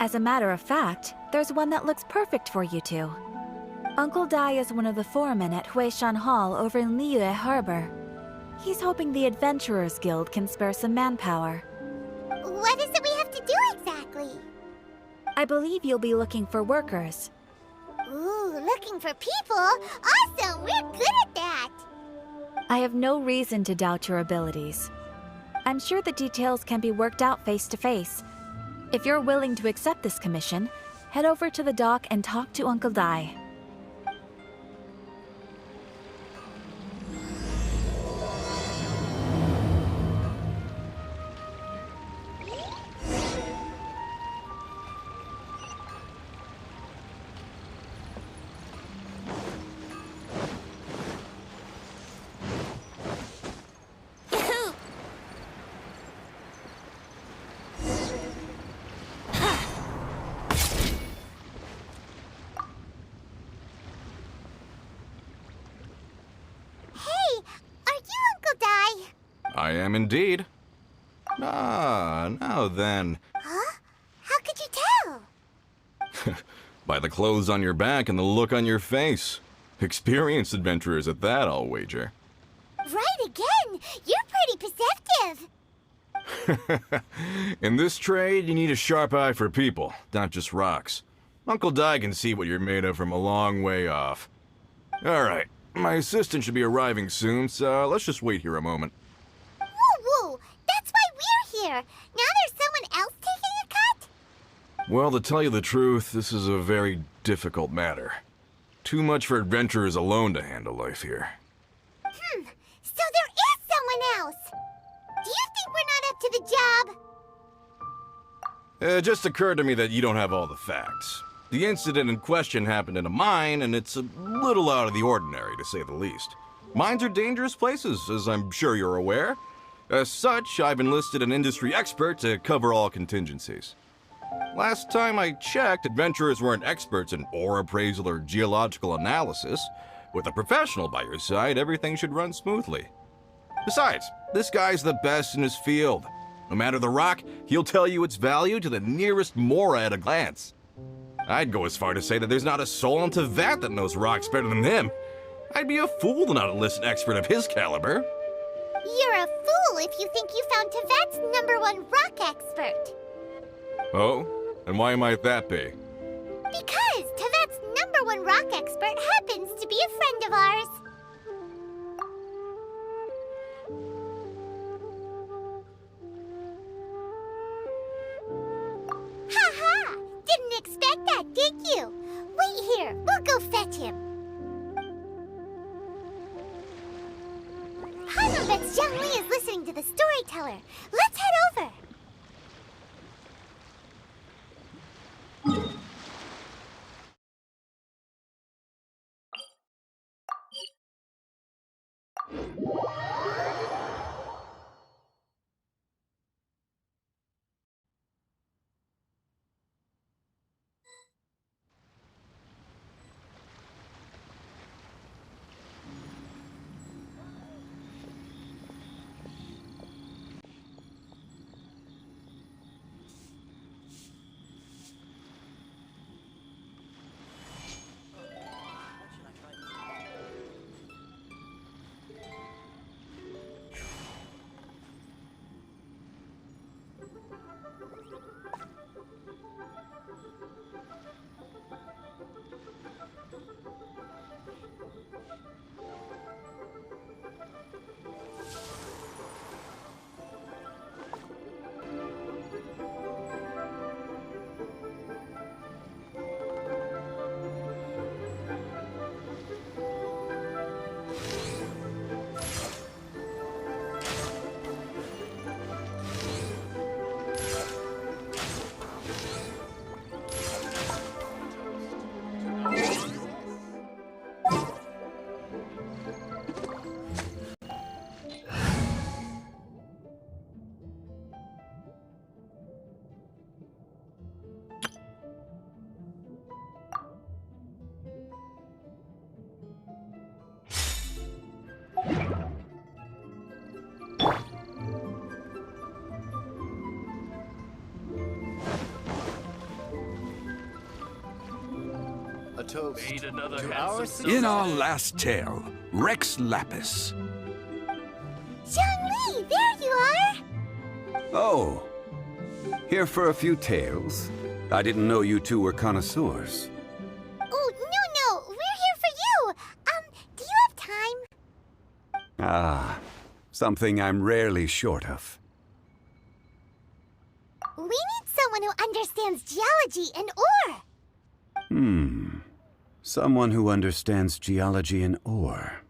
As a matter of fact, there's one that looks perfect for you two. Uncle Dai is one of the foremen at Huishan Hall over in Liyue Harbor. He's hoping the Adventurers Guild can spare some manpower. What is it we have to do exactly? I believe you'll be looking for workers. Ooh, looking for people? Awesome! We're good at that! I have no reason to doubt your abilities. I'm sure the details can be worked out face to face. If you're willing to accept this commission, head over to the dock and talk to Uncle Dai. I am indeed. Ah, now then. Huh? How could you tell? By the clothes on your back and the look on your face. Experienced adventurers at that, I'll wager. Right again! You're pretty perceptive! In this trade, you need a sharp eye for people, not just rocks. Uncle Dai can see what you're made of from a long way off. Alright, my assistant should be arriving soon, so let's just wait here a moment. Woo! That's why we're here! Now there's someone else taking a cut? Well, to tell you the truth, this is a very difficult matter. Too much for adventurers alone to handle life here. So there is someone else! Do you think we're not up to the job? It just occurred to me that you don't have all the facts. The incident in question happened in a mine, and it's a little out of the ordinary, to say the least. Mines are dangerous places, as I'm sure you're aware. As such, I've enlisted an industry expert to cover all contingencies. Last time I checked, adventurers weren't experts in ore appraisal or geological analysis. With a professional by your side, everything should run smoothly. Besides, this guy's the best in his field. No matter the rock, he'll tell you its value to the nearest mora at a glance. I'd go as far to say that there's not a soul on Tevat that knows rocks better than him. I'd be a fool to not enlist an expert of his caliber. You're a fool if you think you found Tevat's #1 rock expert. Oh? And why might that be? Because Tevat's #1 rock expert happens to be a friend of ours. Ha! Didn't expect that, did you? Wait here, we'll go fetch him. I bet ZHONGLI is listening to the storyteller. Let's head over. toast Made another to handsome our son. In our last tale, Rex Lapis. Zhongli, there you are! Oh, here for a few tales. I didn't know you two were connoisseurs. Oh, no, we're here for you! Do you have time? Ah, something I'm rarely short of. We need someone who understands geology and ore! Someone who understands geology and ore.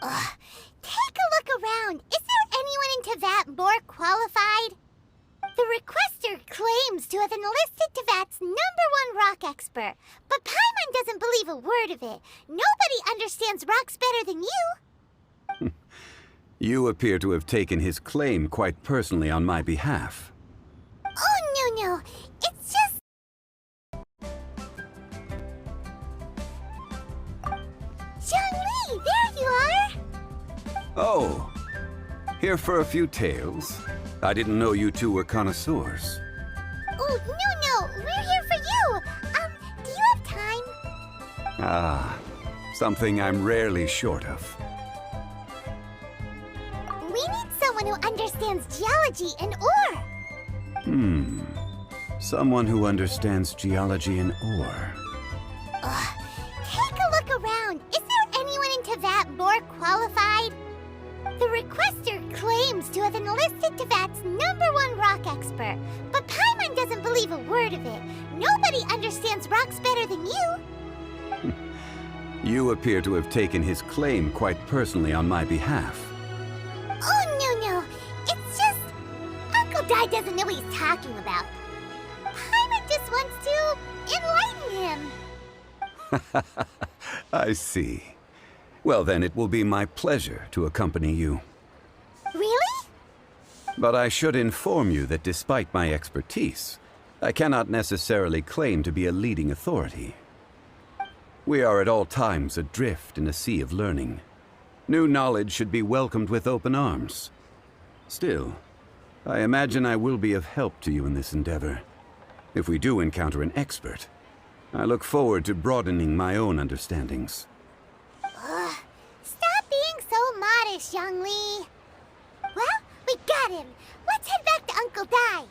Take a look around. Is there anyone in Teyvat more qualified? The requester claims to have enlisted Teyvat's #1 rock expert, but Paimon doesn't believe a word of it. Nobody understands rocks better than you. You appear to have taken his claim quite personally on my behalf. Oh, no. It's just... Zhongli, there you are! Oh, here for a few tales. I didn't know you two were connoisseurs. Oh, no, we're here for you! Do you have time? Ah, something I'm rarely short of. We need someone who understands geology and ore! Someone who understands geology and ore. Take a look around. Is there anyone in Teyvat more qualified? The requester claims to have enlisted Teyvat's #1 rock expert, but Paimon doesn't believe a word of it. Nobody understands rocks better than you. You appear to have taken his claim quite personally on my behalf. Oh, no. It's just... Uncle Dai doesn't know what he's talking about. Paimon just wants to enlighten him. I see. Well, then it will be my pleasure to accompany you. Really? But I should inform you that despite my expertise, I cannot necessarily claim to be a leading authority. We are at all times adrift in a sea of learning. New knowledge should be welcomed with open arms. Still, I imagine I will be of help to you in this endeavor. If we do encounter an expert, I look forward to broadening my own understandings. Stop being so modest, Zhongli. Well, we got him. Let's head back to Uncle Dai.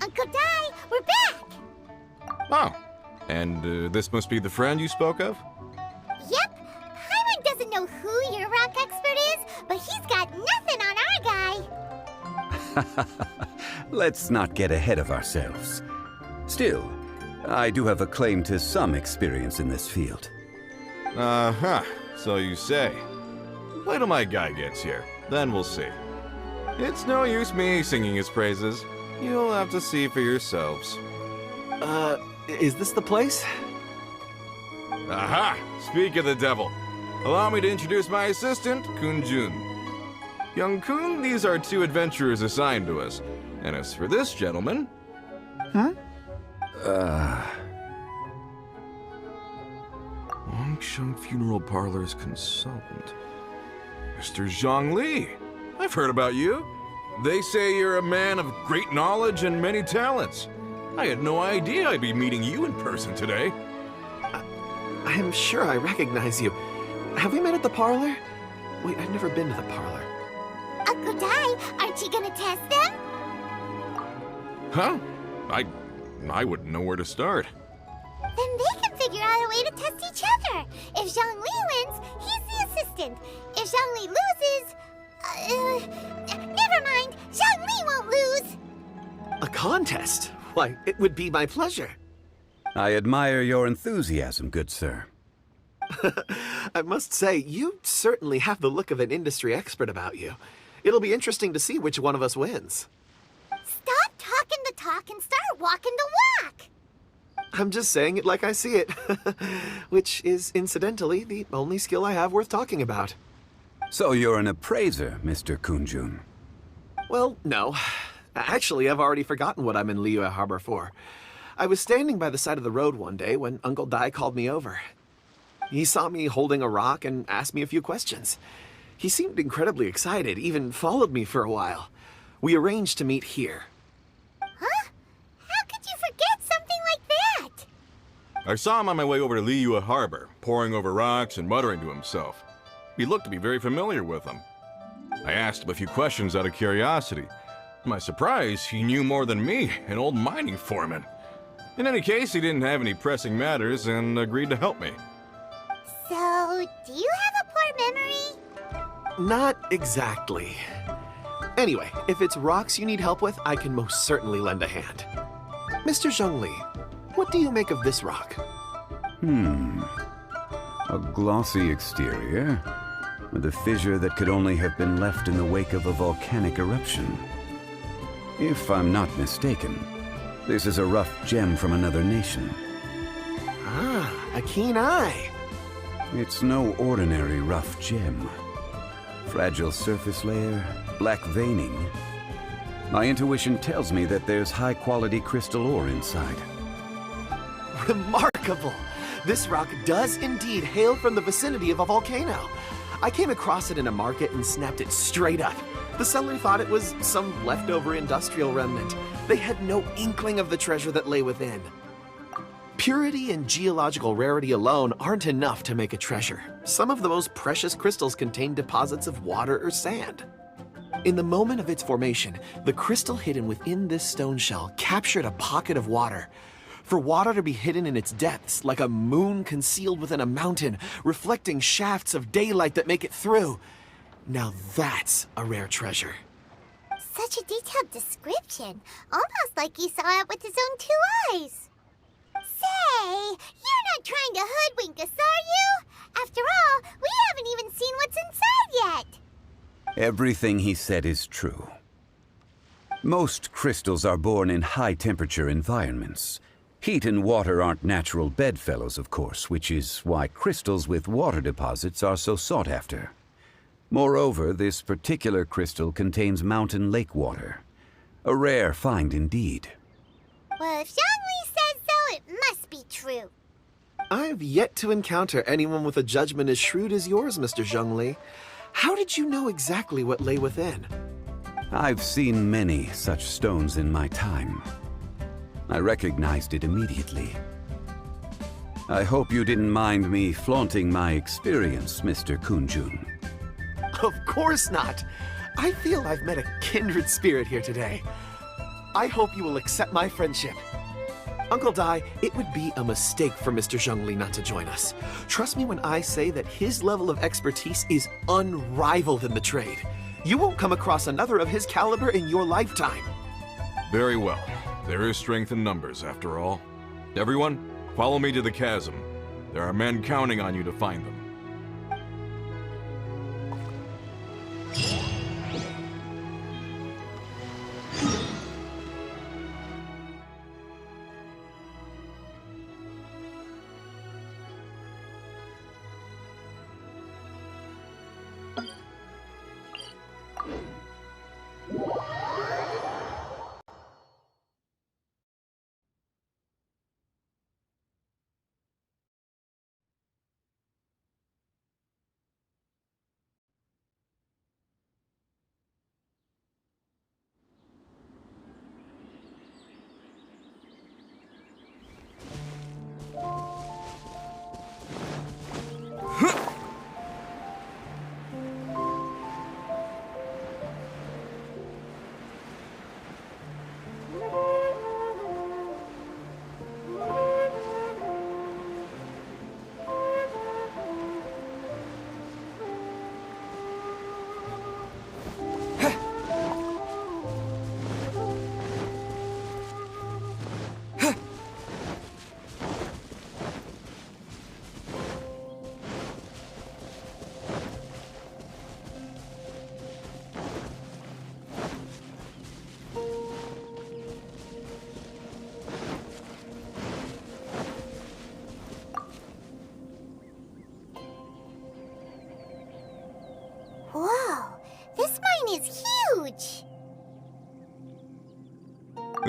Uncle Dai, we're back! Oh, and this must be the friend you spoke of? Yep. Paimon doesn't know who your rock expert is, but he's got nothing on our guy. Let's not get ahead of ourselves. Still, I do have a claim to some experience in this field. Uh-huh, so you say. Wait till my guy gets here, then we'll see. It's no use me singing his praises. You'll have to see for yourselves. Is this the place? Aha! Speak of the devil. Allow me to introduce my assistant, Kun Jun. Young Kun, these are 2 adventurers assigned to us. And as for this gentleman... Longsheng Funeral Parlor's consultant. Mr. Zhongli. I've heard about you. They say you're a man of great knowledge and many talents. I had no idea I'd be meeting you in person today. I am sure I recognize you. Have we met at the parlor? Wait, I've never been to the parlor. Uncle Dai, aren't you gonna test them? Huh? I wouldn't know where to start. Then they can figure out a way to test each other. If Zhongli wins, he's the assistant. If Zhongli loses... never mind. Zhongli won't lose. A contest? Why, it would be my pleasure. I admire your enthusiasm, good sir. I must say, you certainly have the look of an industry expert about you. It'll be interesting to see which one of us wins. Stop talking the talk and start walking the walk. I'm just saying it like I see it. Which is, incidentally, the only skill I have worth talking about. So you're an appraiser, Mr. Kunjun. Well, no. Actually, I've already forgotten what I'm in Liyue Harbor for. I was standing by the side of the road one day when Uncle Dai called me over. He saw me holding a rock and asked me a few questions. He seemed incredibly excited, even followed me for a while. We arranged to meet here. Huh? How could you forget something like that? I saw him on my way over to Liyue Harbor, poring over rocks and muttering to himself. He looked to be very familiar with them. I asked him a few questions out of curiosity. To my surprise, he knew more than me, an old mining foreman. In any case, he didn't have any pressing matters and agreed to help me. So, do you have a poor memory? Not exactly. Anyway, if it's rocks you need help with, I can most certainly lend a hand. Mr. Zhongli, what do you make of this rock? A glossy exterior, with a fissure that could only have been left in the wake of a volcanic eruption. If I'm not mistaken, this is a rough gem from another nation. Ah, a keen eye. It's no ordinary rough gem. Fragile surface layer, black veining. My intuition tells me that there's high-quality crystal ore inside. Remarkable! This rock does indeed hail from the vicinity of a volcano. I came across it in a market and snapped it straight up. The seller thought it was some leftover industrial remnant. They had no inkling of the treasure that lay within. Purity and geological rarity alone aren't enough to make a treasure. Some of the most precious crystals contain deposits of water or sand. In the moment of its formation, the crystal hidden within this stone shell captured a pocket of water. For water to be hidden in its depths, like a moon concealed within a mountain, reflecting shafts of daylight that make it through. Now that's a rare treasure. Such a detailed description. Almost like he saw it with his own 2 eyes. Say, you're not trying to hoodwink us, are you? After all, we haven't even seen what's inside yet. Everything he said is true. Most crystals are born in high-temperature environments. Heat and water aren't natural bedfellows, of course, which is why crystals with water deposits are so sought after. Moreover, this particular crystal contains mountain lake water. A rare find indeed. Well, if Zhongli says so, it must be true. I've yet to encounter anyone with a judgment as shrewd as yours, Mr. Zhongli. How did you know exactly what lay within? I've seen many such stones in my time. I recognized it immediately. I hope you didn't mind me flaunting my experience, Mr. Kunjun. Of course not. I feel I've met a kindred spirit here today. I hope you will accept my friendship. Uncle Dai, it would be a mistake for Mr. Zhongli not to join us. Trust me when I say that his level of expertise is unrivaled in the trade. You won't come across another of his caliber in your lifetime. Very well. There is strength in numbers, after all. Everyone, follow me to the chasm. There are men counting on you to find them.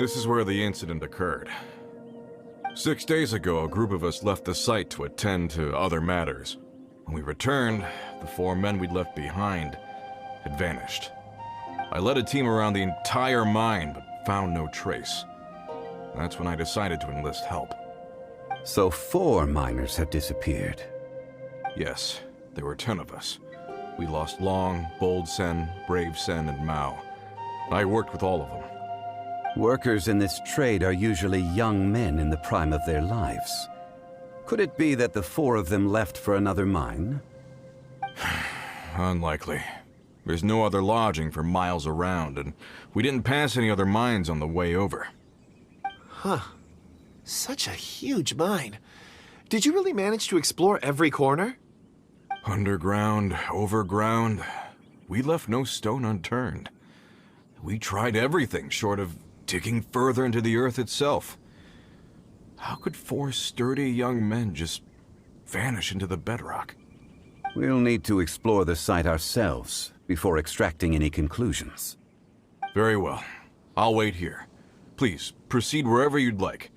This is where the incident occurred. 6 days ago, a group of us left the site to attend to other matters. When we returned, the 4 men we'd left behind had vanished. I led a team around the entire mine, but found no trace. That's when I decided to enlist help. So 4 miners have disappeared. Yes, there were 10 of us. We lost Long, Bold Sen, Brave Sen, and Mao. I worked with all of them. Workers in this trade are usually young men in the prime of their lives. Could it be that the 4 of them left for another mine? Unlikely. There's no other lodging for miles around, and we didn't pass any other mines on the way over. Huh. Such a huge mine. Did you really manage to explore every corner? Underground, overground, we left no stone unturned. We tried everything short of digging further into the earth itself. How could 4 sturdy young men just vanish into the bedrock? We'll need to explore the site ourselves before extracting any conclusions. Very well. I'll wait here. Please, proceed wherever you'd like.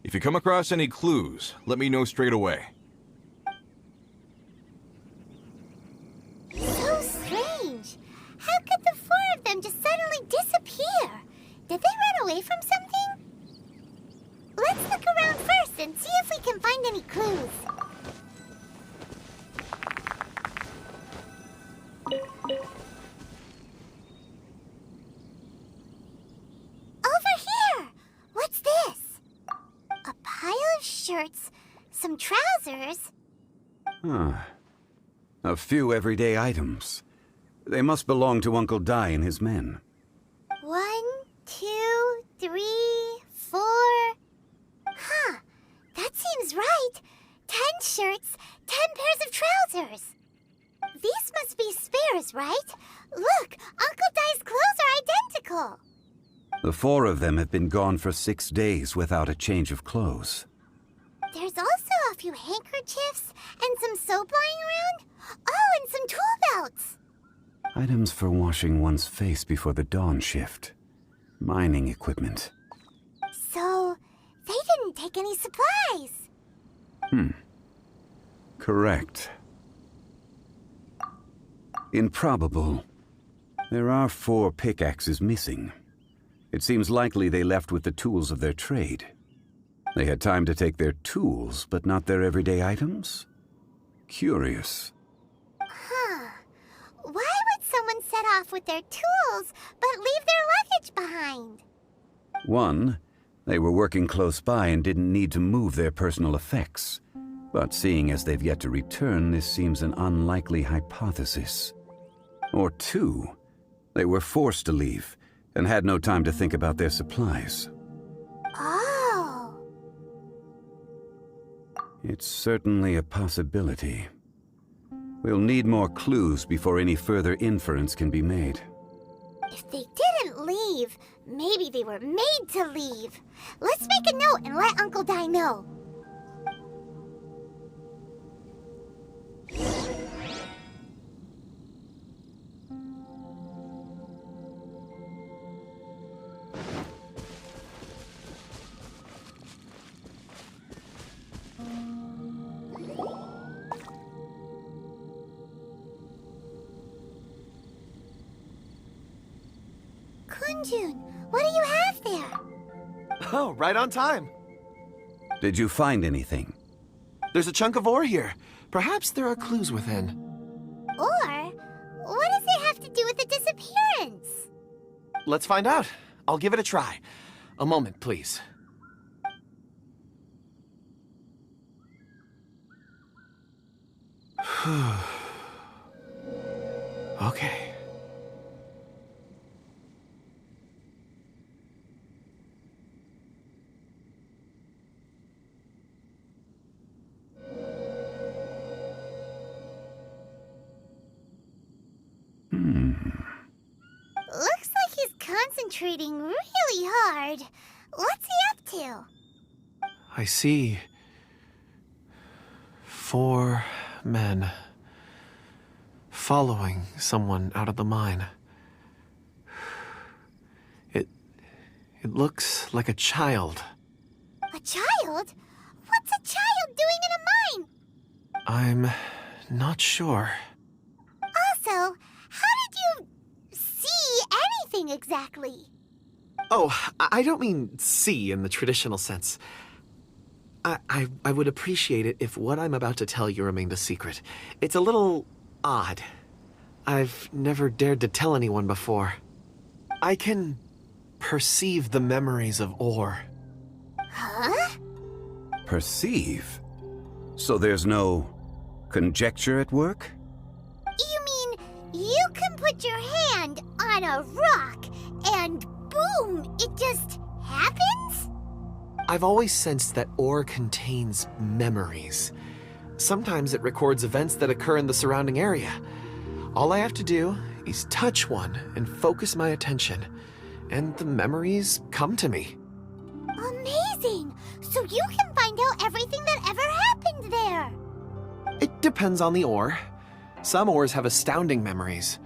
If you come across any clues, let me know straight away. So strange. How could the 4 of them just suddenly disappear? Did they run away from something? Let's look around first and see if we can find any clues. Over here! What's this? A pile of shirts, some trousers. Huh. A few everyday items. They must belong to Uncle Dai and his men. 1, 2, 3, 4. Huh, that seems right. 10 shirts, 10 pairs of trousers. These must be spares, right? Look, Uncle Dai's clothes are identical. The 4 of them have been gone for 6 days without a change of clothes. There's also a few handkerchiefs and some soap lying around. Oh, and some tool belts. Items for washing one's face before the dawn shift. Mining equipment. So, they didn't take any supplies. Correct. Improbable. There are 4 pickaxes missing. It seems likely they left with the tools of their trade. They had time to take their tools, but not their everyday items? Curious. Huh. Why would someone set off with their tools, but leave their luggage behind? 1, they were working close by and didn't need to move their personal effects. But seeing as they've yet to return, this seems an unlikely hypothesis. Or 2, they were forced to leave and had no time to think about their supplies. Oh. It's certainly a possibility. We'll need more clues before any further inference can be made. If they didn't leave, maybe they were made to leave. Let's make a note and let Uncle Dai know. Kunjun, what do you have there? Oh, right on time. Did you find anything? There's a chunk of ore here. Perhaps there are clues within. Or, what does it have to do with the disappearance? Let's find out. I'll give it a try. A moment, please. Okay. Looks like he's concentrating really hard. What's he up to? I see 4 men following someone out of the mine. It looks like a child. A child? What's a child doing in a mine? I'm not sure. Also, how did you see anything exactly? Oh, I don't mean see in the traditional sense. I would appreciate it if what I'm about to tell you remained a secret. It's a little odd. I've never dared to tell anyone before. I can perceive the memories of ore. Huh? Perceive? So there's no conjecture at work? You mean you can put your hand on a rock and boom, it just happens? I've always sensed that ore contains memories. Sometimes it records events that occur in the surrounding area. All I have to do is touch one and focus my attention, and the memories come to me. Amazing! So you can find out everything that ever happened there. It depends on the ore. Some ores have astounding memories.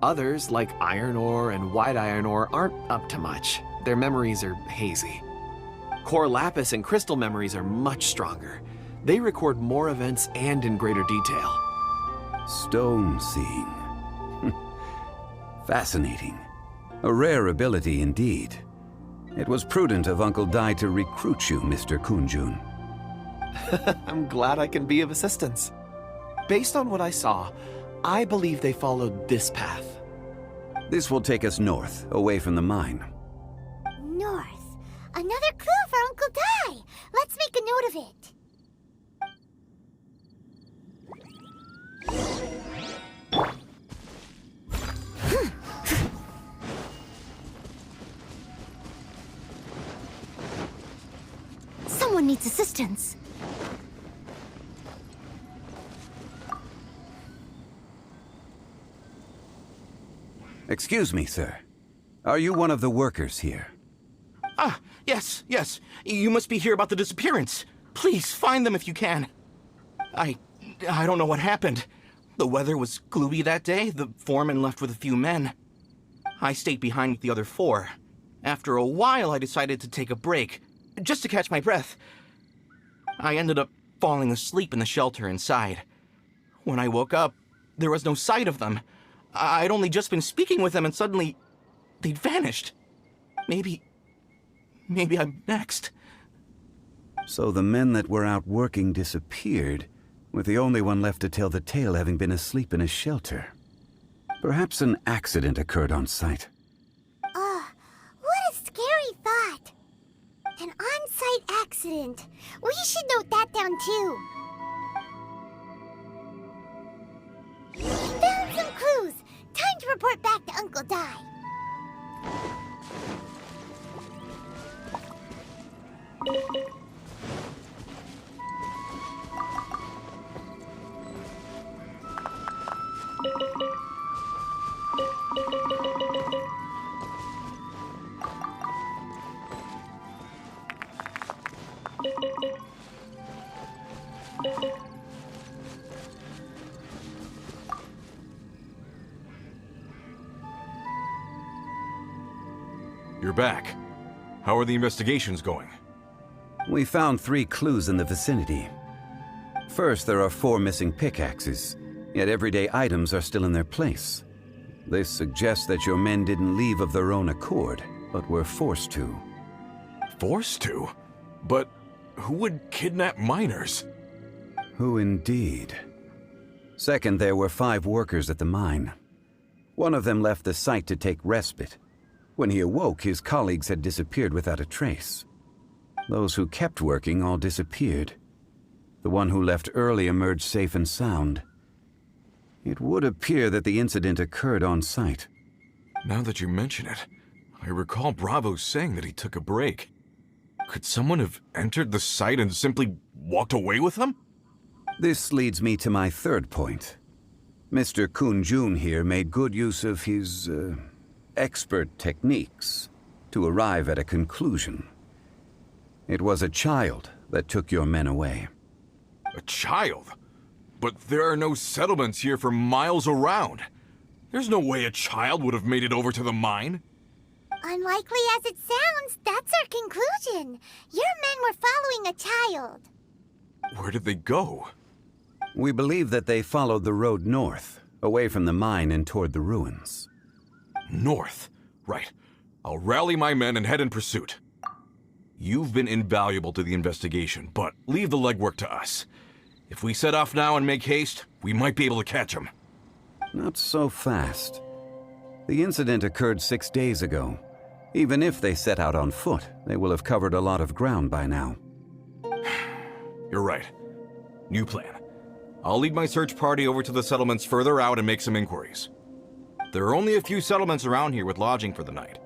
Others, like iron ore and white iron ore, aren't up to much. Their memories are hazy. Core lapis and crystal memories are much stronger. They record more events and in greater detail. Stone seeing. Fascinating. A rare ability indeed. It was prudent of Uncle Dai to recruit you, Mr. Kunjun. I'm glad I can be of assistance. Based on what I saw, I believe they followed this path. This will take us north, away from the mine. North. Another clue for Uncle Dai. Let's make a note of it. Someone needs assistance. Excuse me, sir. Are you one of the workers here? Ah, yes. You must be here about the disappearance. Please, find them if you can. I don't know what happened. The weather was gloomy that day. The foreman left with a few men. I stayed behind with the other 4. After a while, I decided to take a break, just to catch my breath. I ended up falling asleep in the shelter inside. When I woke up, there was no sight of them. I'd only just been speaking with them and suddenly they'd vanished. Maybe I'm next. So the men that were out working disappeared, with the only one left to tell the tale having been asleep in a shelter. Perhaps an accident occurred on site. What a scary thought. An on-site accident. We should note that down too. Found some clues. Time to report back to Uncle Dai. You're back. How are the investigations going? We found 3 clues in the vicinity. First, there are 4 missing pickaxes, yet everyday items are still in their place. This suggests that your men didn't leave of their own accord, but were forced to. Forced to? But who would kidnap miners? Who indeed? Second, there were 5 workers at the mine. One of them left the site to take respite. When he awoke, his colleagues had disappeared without a trace. Those who kept working all disappeared. The one who left early emerged safe and sound. It would appear that the incident occurred on site. Now that you mention it, I recall Bravo saying that he took a break. Could someone have entered the site and simply walked away with them? This leads me to my third point. Mr. Kunjun here made good use of his, expert techniques to arrive at a conclusion. It was a child that took your men away. A child? But there are no settlements here for miles around. There's no way a child would have made it over to the mine. Unlikely as it sounds, that's our conclusion. Your men were following a child. Where did they go? We believe that they followed the road north, away from the mine and toward the ruins. North. Right. I'll rally my men and head in pursuit. You've been invaluable to the investigation, but leave the legwork to us. If we set off now and make haste, we might be able to catch them. Not so fast. The incident occurred 6 days ago. Even if they set out on foot, they will have covered a lot of ground by now. You're right. New plan. I'll lead my search party over to the settlements further out and make some inquiries. There are only a few settlements around here with lodging for the night.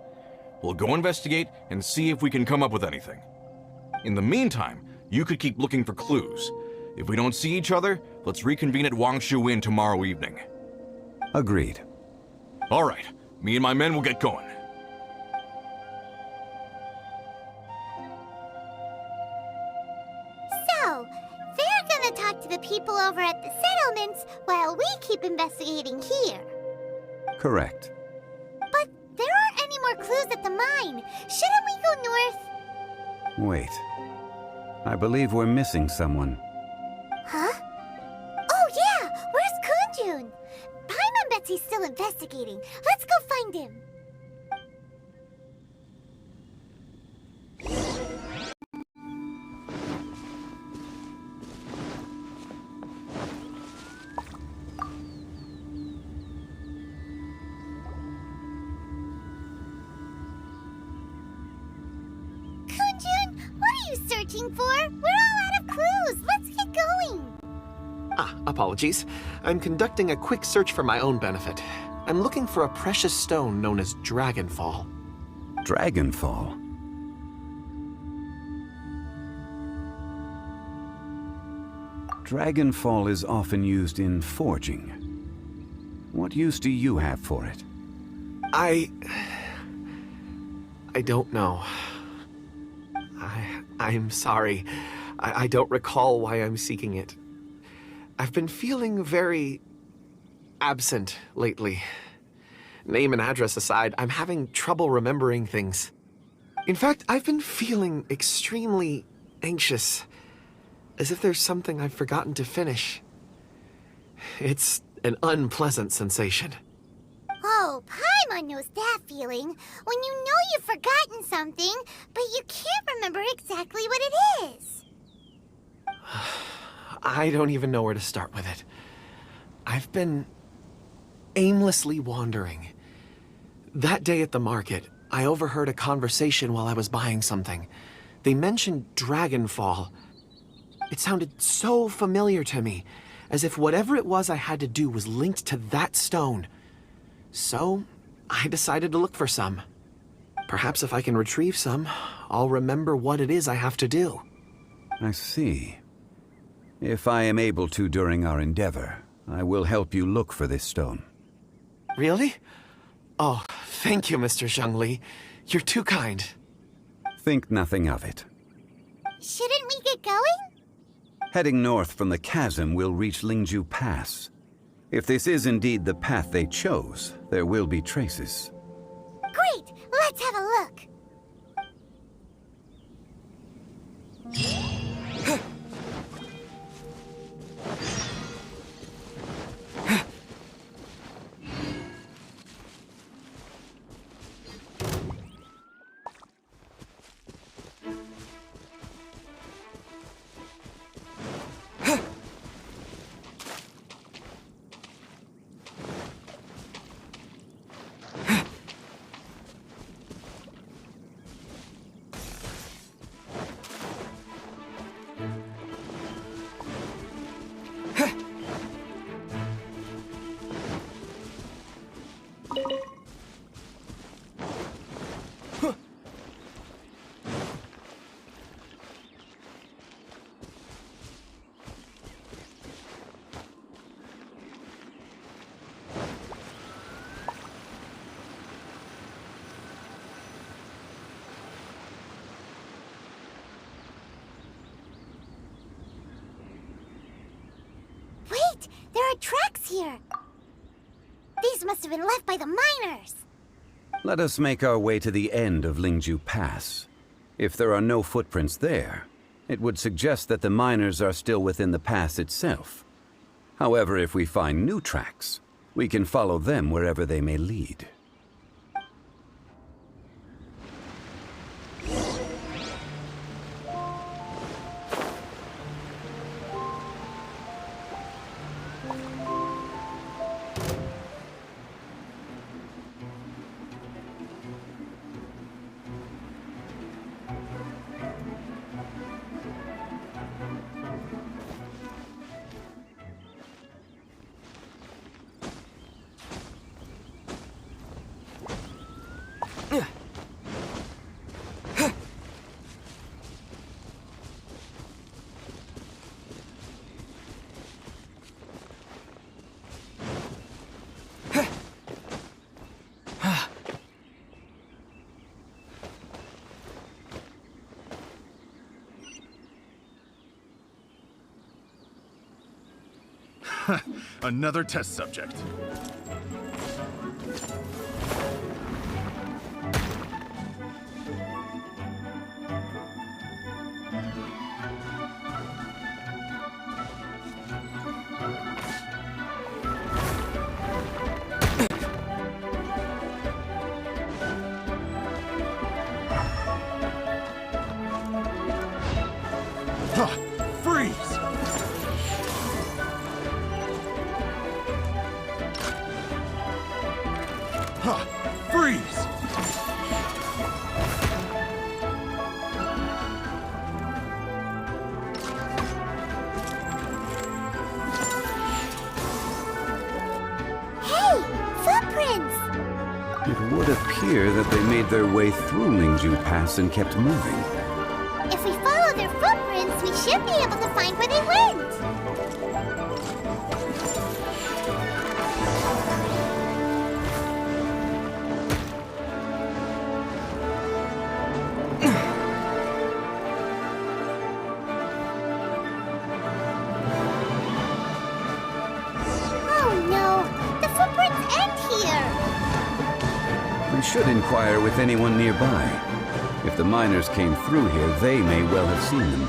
We'll go investigate and see if we can come up with anything. In the meantime, you could keep looking for clues. If we don't see each other, let's reconvene at Wangshu Inn tomorrow evening. Agreed. All right. Me and my men will get going. So, they're gonna talk to the people over at the settlements while we keep investigating here. Correct. But there aren't any more clues at the mine. Shouldn't we go north? Wait. I believe we're missing someone. Huh? Oh yeah! Where's Kunjun? Paimon bets he's still investigating. Let's go find him. Kunjun, what are you searching for? We're all out of clues. Let's get going. Apologies. I'm conducting a quick search for my own benefit. I'm looking for a precious stone known as Dragonfall. Dragonfall? Dragonfall is often used in forging. What use do you have for it? I don't know. I'm sorry. I don't recall why I'm seeking it. I've been feeling very absent lately. Name and address aside, I'm having trouble remembering things. In fact, I've been feeling extremely anxious, as if there's something I've forgotten to finish. It's an unpleasant sensation. Oh, Paimon knows that feeling. When you know you've forgotten something, but you can't remember exactly what it is. I don't even know where to start with it. I've been aimlessly wandering. That day at the market, I overheard a conversation while I was buying something. They mentioned Dragonfall. It sounded so familiar to me, as if whatever it was I had to do was linked to that stone. So, I decided to look for some. Perhaps if I can retrieve some, I'll remember what it is I have to do. I see. If I am able to during our endeavor, I will help you look for this stone. Really? Oh, thank you, Mr. ZHONGLI. You're too kind. Think nothing of it. Shouldn't we get going? Heading north from the chasm, we'll reach Lingju Pass. If this is indeed the path they chose, there will be traces. Great! Let's have a look. Wait! There are tracks here! These must have been left by the miners! Let us make our way to the end of Lingju Pass. If there are no footprints there, it would suggest that the miners are still within the pass itself. However, if we find new tracks, we can follow them wherever they may lead. Another test subject. Freeze! Freeze! Hey! Footprints! It would appear that they made their way through Lingju Pass and kept moving. If we follow their footprints, we should be able to find where they went. Oh no! The footprints end here! We should inquire with anyone nearby. If the miners came through here, they may well have seen them.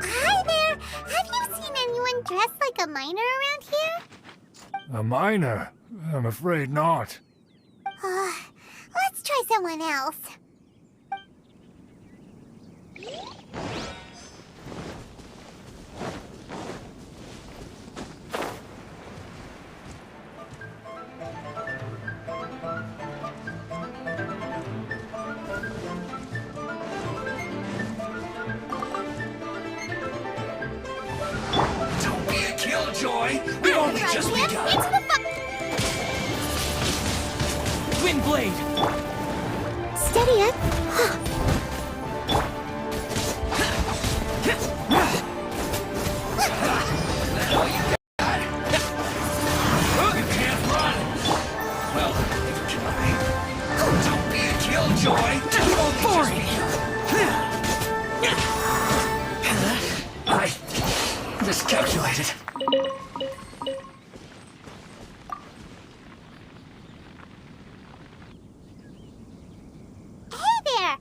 Hi there! Have you seen anyone dressed like a miner around here? A miner? I'm afraid not. Let's try someone else. Don't be a killjoy! We've only just Right, begun! into the Wind blade! Steady it. You can't run! Well, neither can I. Don't be a killjoy! We've only just begun! I miscalculated. Hey there!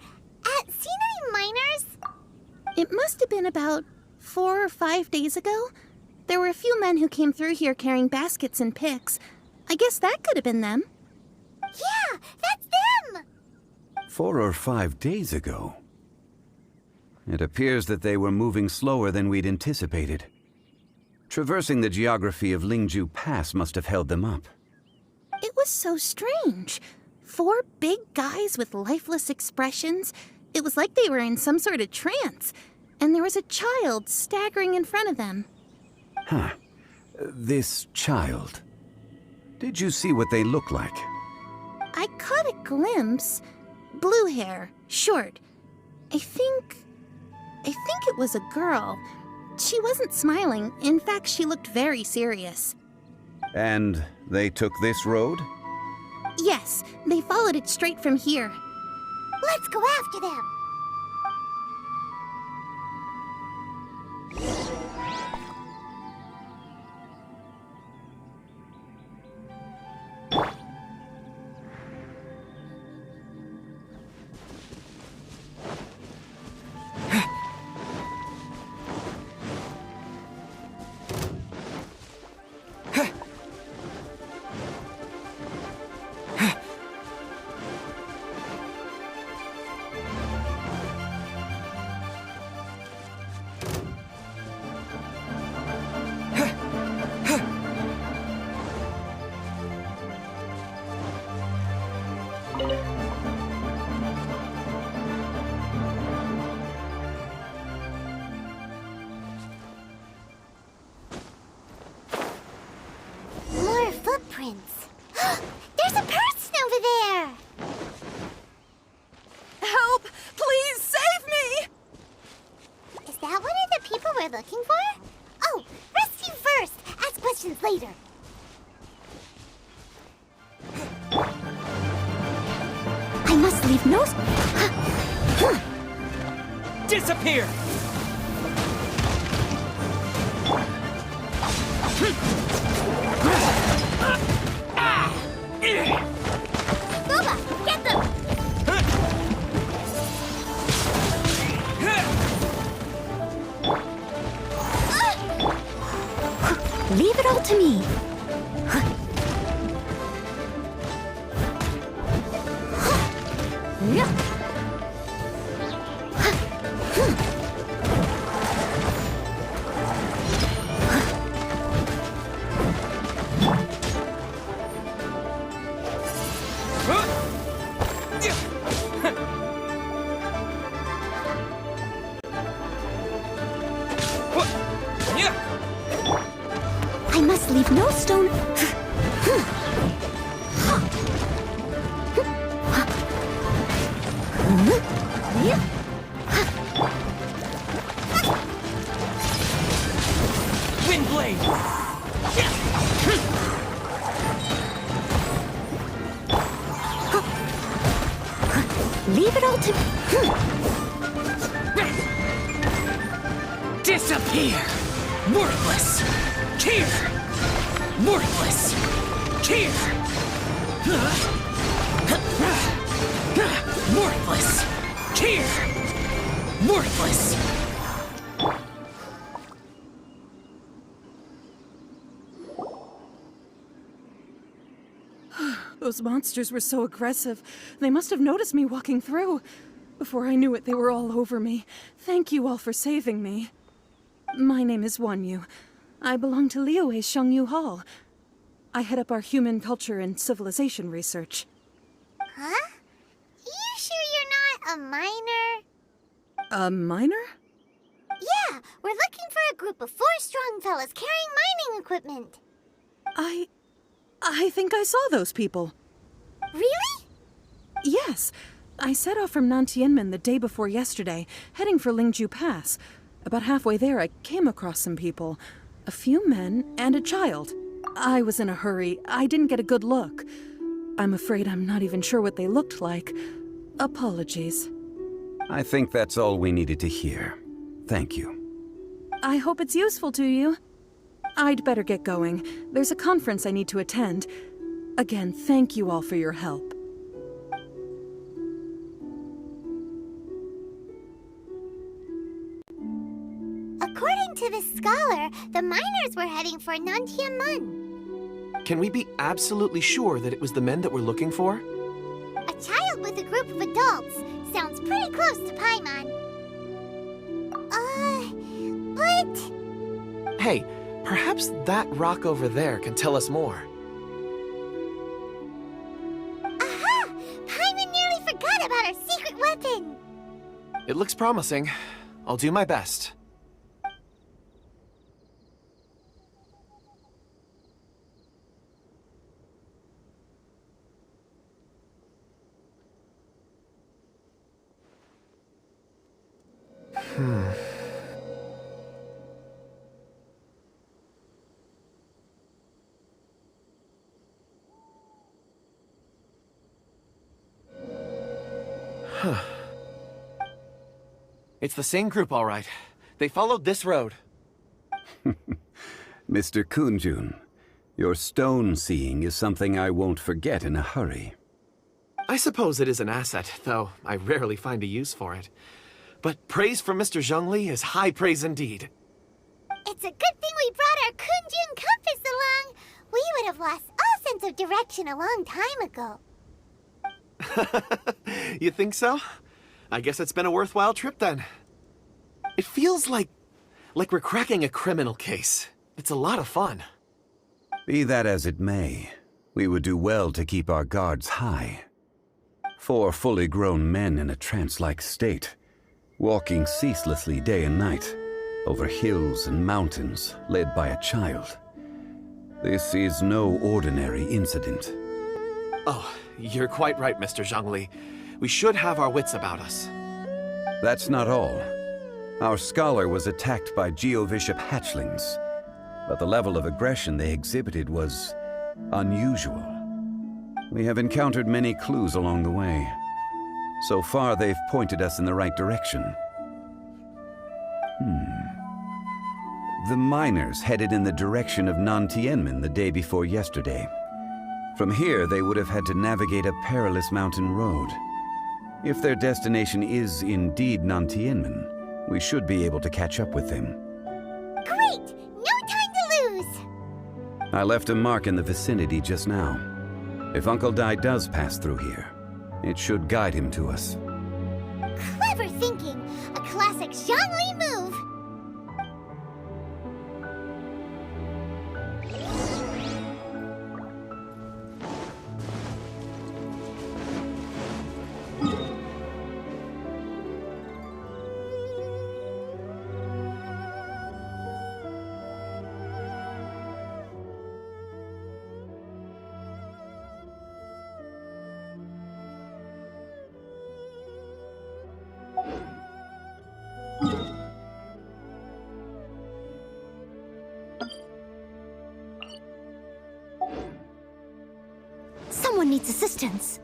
Seen any miners? It must have been about 4 or 5 days ago. There were a few men who came through here carrying baskets and picks. I guess that could have been them. Yeah, that's them! 4 or 5 days ago. It appears that they were moving slower than we'd anticipated. Traversing the geography of Lingju Pass must have held them up. It was so strange. 4 big guys with lifeless expressions. It was like they were in some sort of trance. And there was a child staggering in front of them. Huh. This child. Did you see what they look like? I caught a glimpse. Blue hair, short. I think it was a girl. She wasn't smiling. In fact, she looked very serious. And they took this road? Yes, they followed it straight from here. Let's go after them! looking for? Oh, rest you first. Ask questions later. I must leave no... Disappear! Boba, get them! Leave it all to me. I must leave no stone. Windblade! Leave it all to Disappear! Worthless! Here! Worthless! Here! Worthless! Here! Worthless! Those monsters were so aggressive. They must have noticed me walking through. Before I knew it, they were all over me. Thank you all for saving me. My name is Wanyu. I belong to Liyue's Shengyu Hall. I head up our human culture and civilization research. Huh? You sure you're not a miner? A miner? Yeah, we're looking for a group of 4 strong fellas carrying mining equipment. I think I saw those people. Really? Yes. I set off from Nantianmen the day before yesterday, heading for Lingju Pass. About halfway there, I came across some people. A few men and a child. I was in a hurry. I didn't get a good look. I'm afraid I'm not even sure what they looked like. Apologies. I think that's all we needed to hear. Thank you. I hope it's useful to you. I'd better get going. There's a conference I need to attend. Again, thank you all for your help. According to this scholar, the miners were heading for Nantianmen. Can we be absolutely sure that it was the men that we're looking for? A child with a group of adults. Sounds pretty close to Paimon. But... Hey, perhaps that rock over there can tell us more. Aha! Paimon nearly forgot about our secret weapon! It looks promising. I'll do my best. It's the same group, all right. They followed this road. Mr. Kunjun, your stone seeing is something I won't forget in a hurry. I suppose it is an asset, though I rarely find a use for it. But praise from Mr. Zhongli is high praise indeed. It's a good thing we brought our Kunjun compass along. We would have lost all sense of direction a long time ago. You think so? I guess it's been a worthwhile trip then. It feels like we're cracking a criminal case. It's a lot of fun. Be that as it may, we would do well to keep our guards high. 4 fully grown men in a trance-like state, walking ceaselessly day and night, over hills and mountains, led by a child. This is no ordinary incident. Oh, you're quite right, Mr. Zhongli. We should have our wits about us. That's not all. Our scholar was attacked by Geovishap hatchlings, but the level of aggression they exhibited was unusual. We have encountered many clues along the way. So far, they've pointed us in the right direction. The miners headed in the direction of Nantianmen the day before yesterday. From here, they would have had to navigate a perilous mountain road. If their destination is indeed Nantianmen, we should be able to catch up with them. Great! No time to lose! I left a mark in the vicinity just now. If Uncle Dai does pass through here, it should guide him to us. Clever thinking! A classic Zhongli move! Someone needs assistance.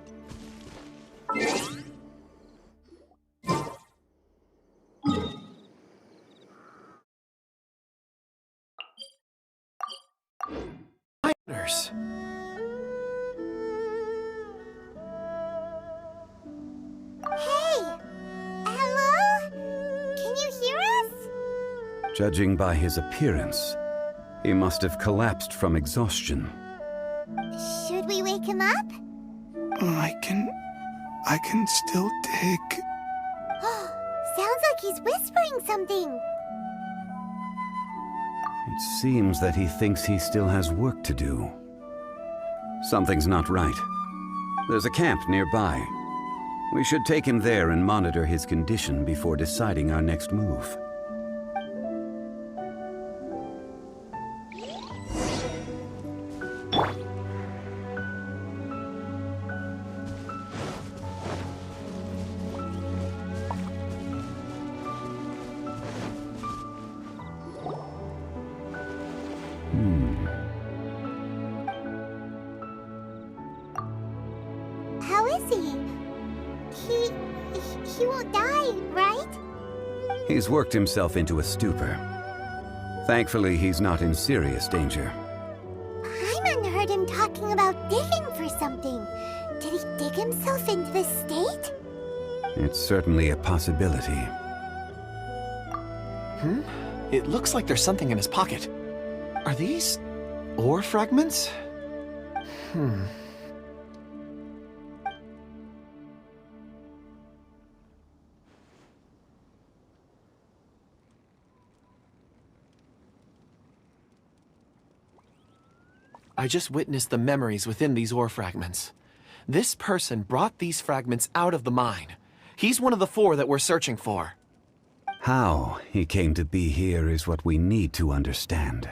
Nurse. Hey! Hello? Can you hear us? Judging by his appearance, he must have collapsed from exhaustion. Should we wake him up? I can still dig. Sounds like he's whispering something. It seems that he thinks he still has work to do. Something's not right. There's a camp nearby. We should take him there and monitor his condition before deciding our next move. How is he? He won't die, right? He's worked himself into a stupor. Thankfully, he's not in serious danger. Paimon heard him talking about digging for something. Did he dig himself into this state? It's certainly a possibility. It looks like there's something in his pocket. Are these ore fragments? I just witnessed the memories within these ore fragments. This person brought these fragments out of the mine. He's one of the 4 that we're searching for. How he came to be here is what we need to understand.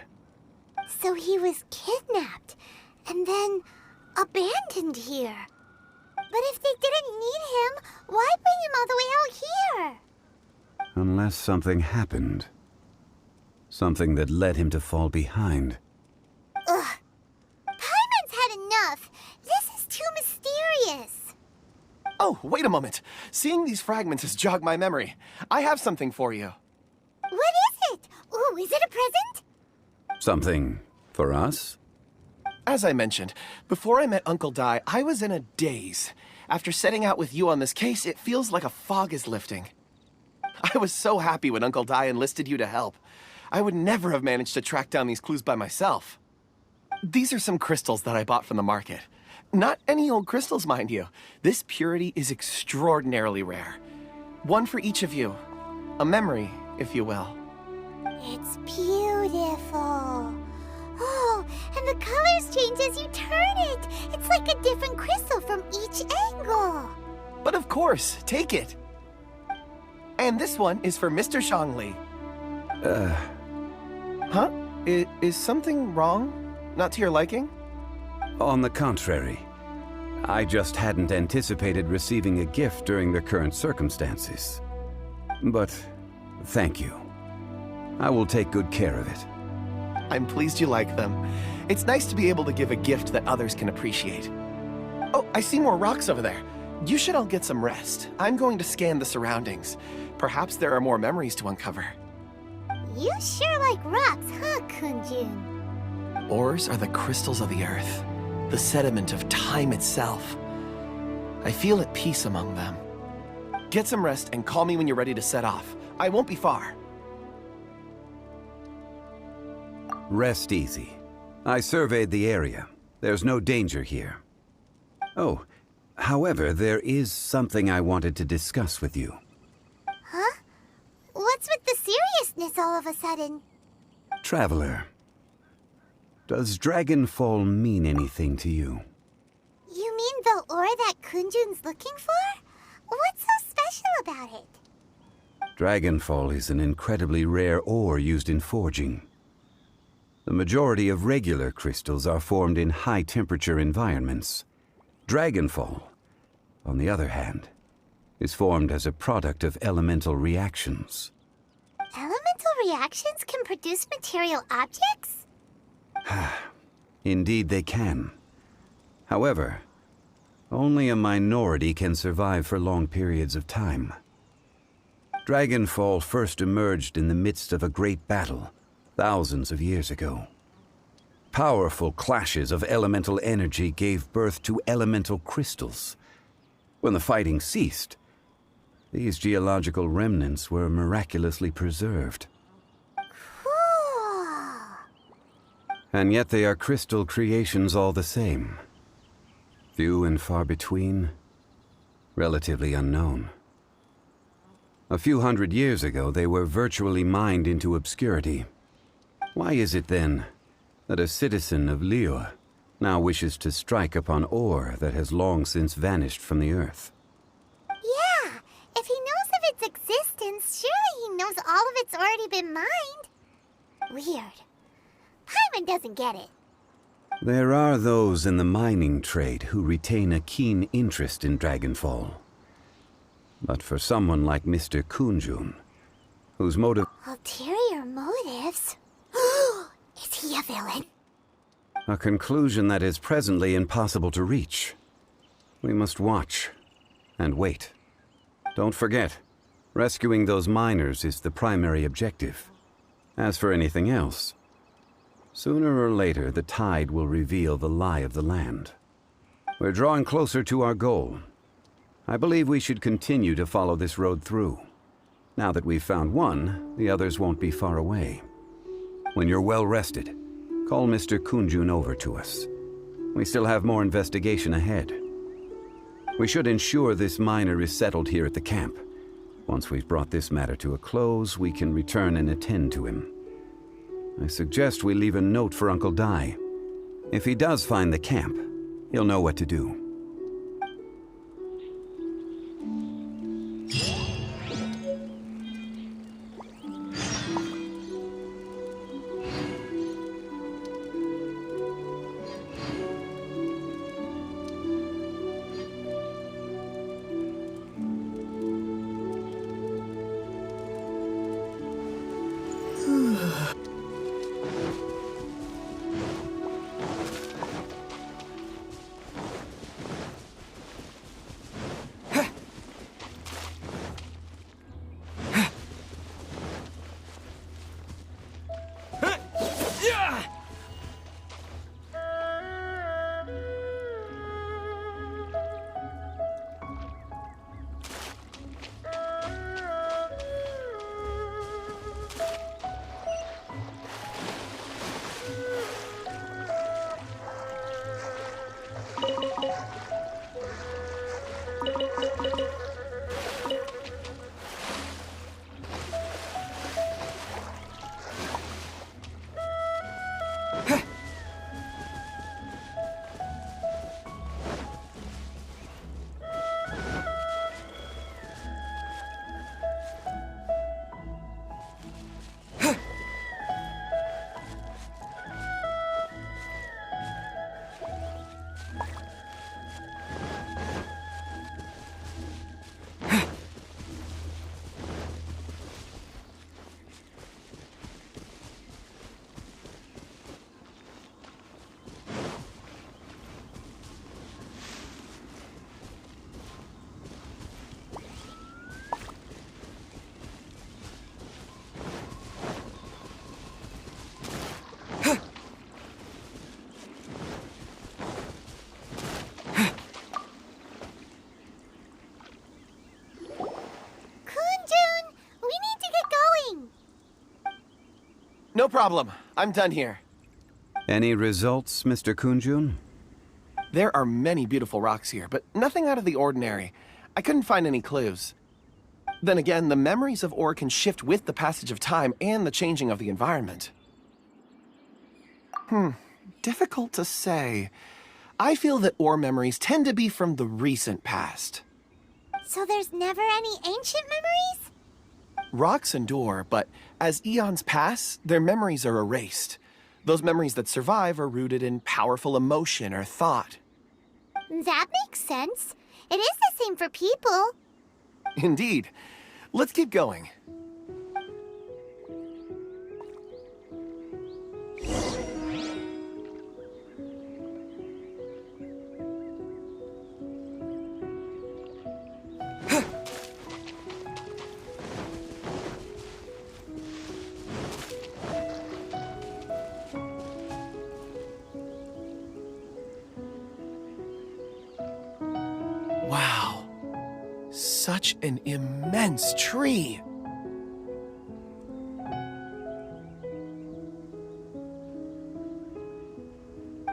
So he was kidnapped and then abandoned here. But if they didn't need him, why bring him all the way out here? Unless something happened. Something that led him to fall behind. Ugh. Paimon's had enough. This is too mysterious. Oh, wait a moment. Seeing these fragments has jogged my memory. I have something for you. What is it? Ooh, is it a present? Something for us? As I mentioned, before I met Uncle Dai, I was in a daze. After setting out with you on this case, it feels like a fog is lifting. I was so happy when Uncle Dai enlisted you to help. I would never have managed to track down these clues by myself. These are some crystals that I bought from the market. Not any old crystals, mind you. This purity is extraordinarily rare. One for each of you. A memory, if you will. It's beautiful. Oh, and the colors change as you turn it. It's like a different crystal from each angle. But of course, take it. And this one is for Mr. Zhongli. Huh? Is something wrong? Not to your liking? On the contrary, I just hadn't anticipated receiving a gift during the current circumstances. But Thank you. I will take good care of it. I'm pleased you like them. It's nice to be able to give a gift that others can appreciate. Oh, I see more rocks over there. You should all get some rest. I'm going to scan the surroundings. Perhaps there are more memories to uncover. You sure like rocks, huh, Kunjun? Ores are the crystals of the earth, the sediment of time itself. I feel at peace among them. Get some rest and call me when you're ready to set off. I won't be far. Rest easy. I surveyed the area. There's no danger here. Oh, however, there is something I wanted to discuss with you. Huh? What's with the seriousness all of a sudden? Traveler, does Dragonfall mean anything to you? You mean the ore that Kunjun's looking for? What's so special about it? Dragonfall is an incredibly rare ore used in forging. The majority of regular crystals are formed in high-temperature environments. Dragonfall, on the other hand, is formed as a product of elemental reactions. Elemental reactions can produce material objects? Indeed they can. However, only a minority can survive for long periods of time. Dragonfall first emerged in the midst of a great battle, thousands of years ago. Powerful clashes of elemental energy gave birth to elemental crystals. When the fighting ceased, these geological remnants were miraculously preserved. Cool. And yet they are crystal creations all the same. Few and far between, relatively unknown. A few hundred years ago, they were virtually mined into obscurity. Why is it then that a citizen of Liyue now wishes to strike upon ore that has long since vanished from the earth? Yeah, if he knows of its existence, surely he knows all of it's already been mined. Weird. Paimon doesn't get it. There are those in the mining trade who retain a keen interest in Dragonfall. But for someone like Mr. Kunjun, whose motive... Ulterior motives? Is he a villain? A conclusion that is presently impossible to reach. We must watch and wait. Don't forget, rescuing those miners is the primary objective. As for anything else, sooner or later the tide will reveal the lie of the land. We're drawing closer to our goal. I believe we should continue to follow this road through. Now that we've found one, the others won't be far away. When you're well rested, call Mr. Kunjun over to us. We still have more investigation ahead. We should ensure this miner is settled here at the camp. Once we've brought this matter to a close, we can return and attend to him. I suggest we leave a note for Uncle Dai. If he does find the camp, he'll know what to do. No problem. I'm done here. Any results, Mr. Kunjun? There are many beautiful rocks here, but nothing out of the ordinary. I couldn't find any clues. Then again, the memories of ore can shift with the passage of time and the changing of the environment. Difficult to say. I feel that ore memories tend to be from the recent past. So there's never any ancient memories? Rocks endure, but as eons pass, their memories are erased. Those memories that survive are rooted in powerful emotion or thought. That makes sense. It is the same for people. Indeed. Let's keep going. Wow. Such an immense tree.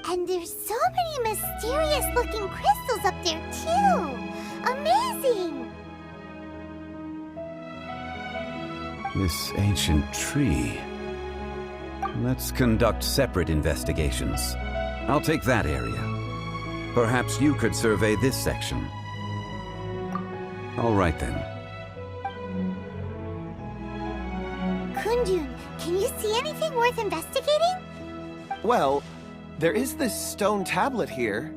And there's so many mysterious-looking crystals up there, too. Amazing! This ancient tree. Let's conduct separate investigations. I'll take that area. Perhaps you could survey this section. All right then. Kunjun, can you see anything worth investigating? Well, there is this stone tablet here.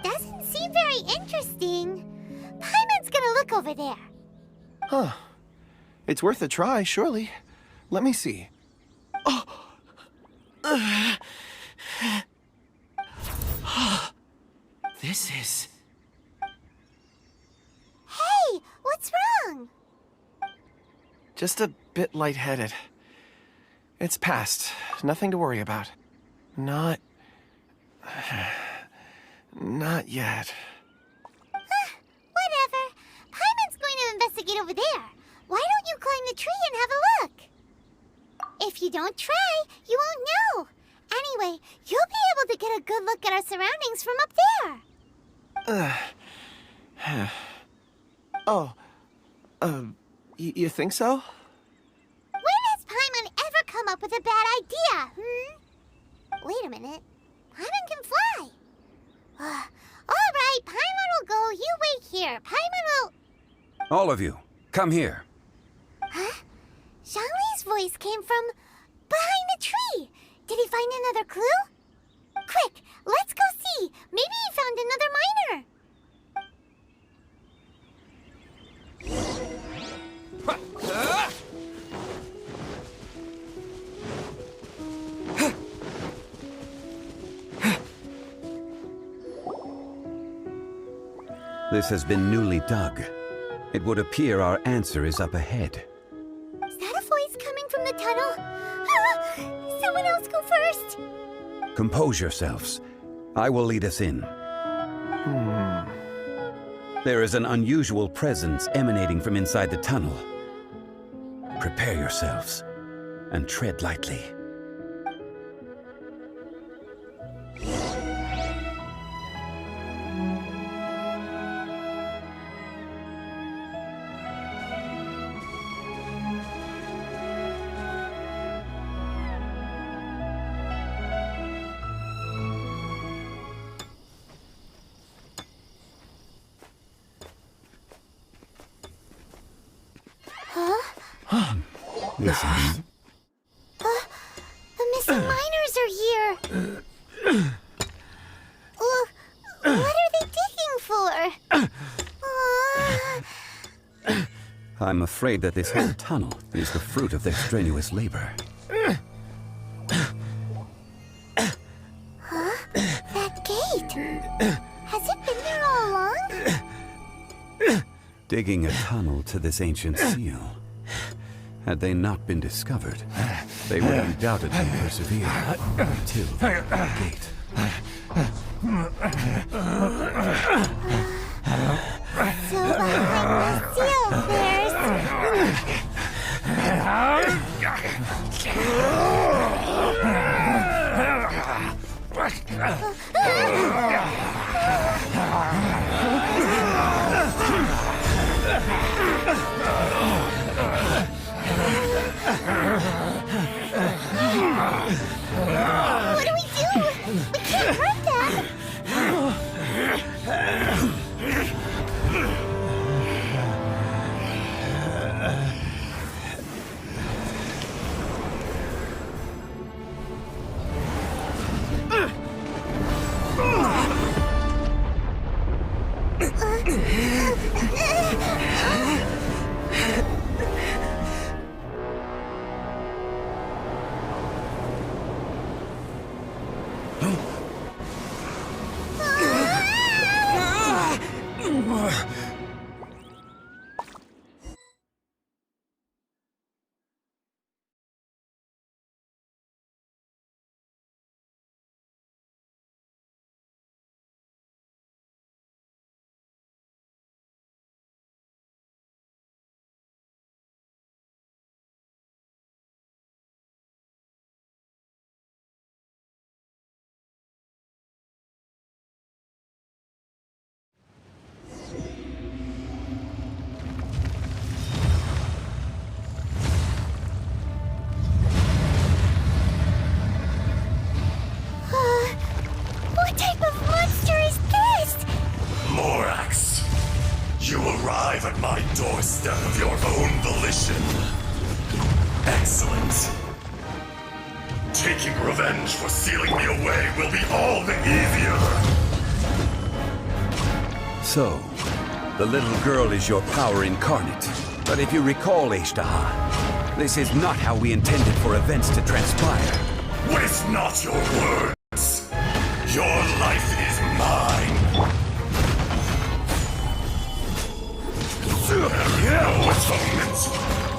Doesn't seem very interesting. Paimon's gonna look over there. Huh. It's worth a try, surely. Let me see. Oh! This is... Hey, what's wrong? just a bit lightheaded. It's past. Nothing to worry about. Not yet. Whatever. Paimon's going to investigate over there. Why don't you climb the tree and have a look? If you don't try, you won't know. Anyway, you'll be able to get a good look at our surroundings from up there. You think so? When has Paimon ever come up with a bad idea, Wait a minute. Paimon can fly. All right, Paimon will go. You wait here. Paimon will... All of you, come here. Huh? Zhongli's voice came from behind the tree. Did he find another clue? Quick, let's go see. Maybe he found another miner. This has been newly dug. It would appear our answer is up ahead. Is that a voice coming from the tunnel? Someone else go first. Compose yourselves. I will lead us in. There is an unusual presence emanating from inside the tunnel. Prepare yourselves and tread lightly. Listen. The missing miners are here. What are they digging for? I'm afraid that this whole tunnel is the fruit of their strenuous labor. That gate. Has it been there all along? Digging a tunnel to this ancient seal. Had they not been discovered, they would undoubtedly persevere until the gate. So behind the seal, there's... What do we do? We can't hurt them! What type of monster is this? Morax, you arrive at my doorstep of your own volition. Excellent. Taking revenge for sealing me away will be all the easier. So, the little girl is your power incarnate. But if you recall, AZHDAHA, this is not how we intended for events to transpire. Waste not your words. Your life is mine. There is no atonement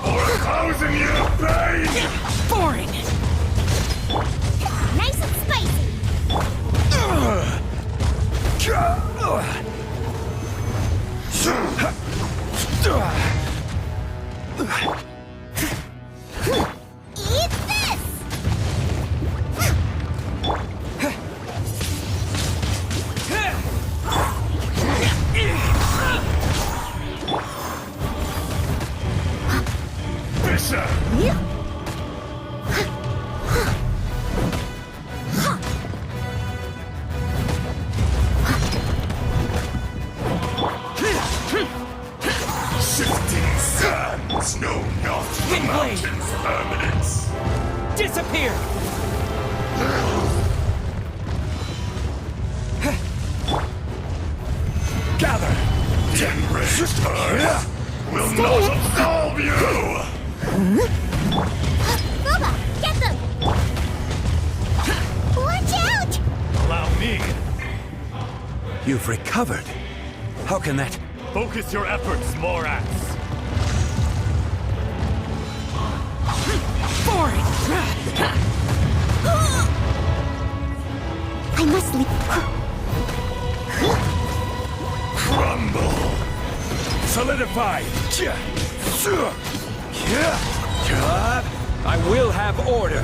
for 1,000-year pain! Boring! Nice and spicy! Eat this! Fisher! Shifting sands know not the mountain's permanence. Disappear! Gather! The enraged earth will not absolve you! Boba, get them! Watch out! Allow me. You've recovered. How can that... Focus your efforts, Morax. Boring! I must leave. Crumble. Solidify! I will have order.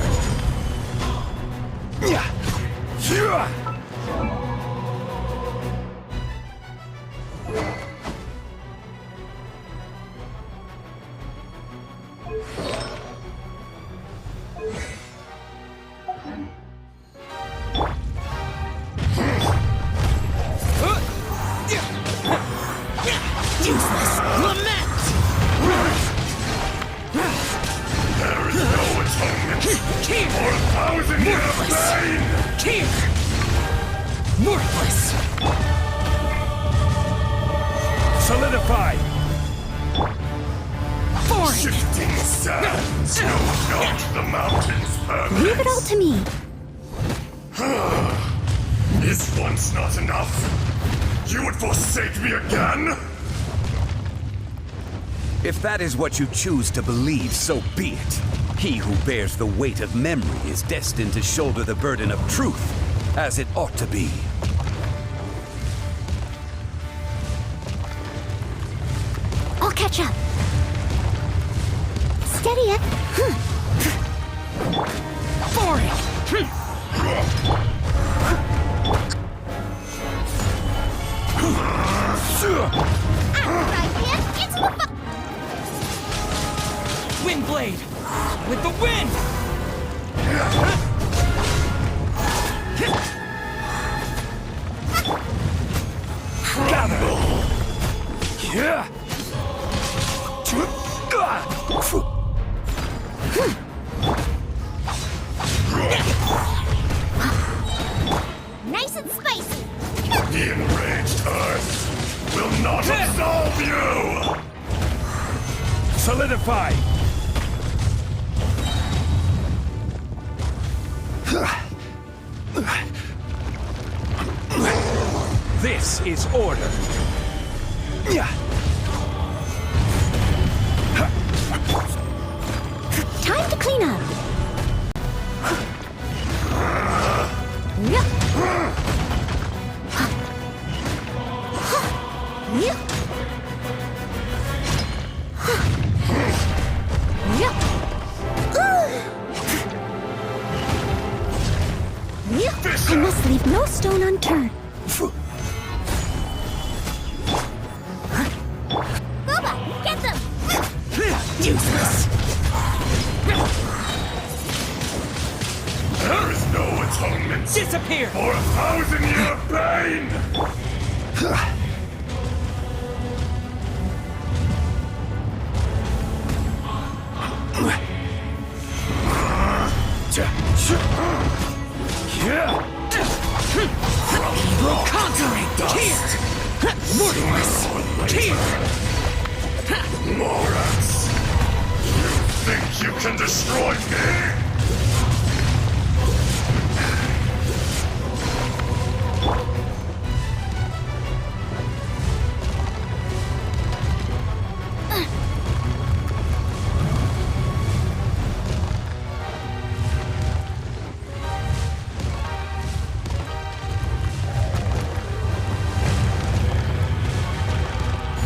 Useless! Lament! There is no atonement Here! for 1,000-year pain! Here! Worthless! Solidify! Boring! Shifting sands know not the mountain's permanence. Leave it all to me. Is once not enough? You would forsake me again? If that is what you choose to believe, so be it. He who bears the weight of memory is destined to shoulder the burden of truth, as it ought to be. I'll catch up. Steady it. Boring! Right hand into the Wind blade! With the wind! Gather! Yeah! nice and spicy. The enraged Earth will not absolve you! Solidify! This is order. Time to clean up. I must leave no stone unturned. Boba, get them! Useless! There is no atonement Disappear! for 1,000-year pain! Evil conquering! Here! Worthless! Here! Morax! You think you can destroy me?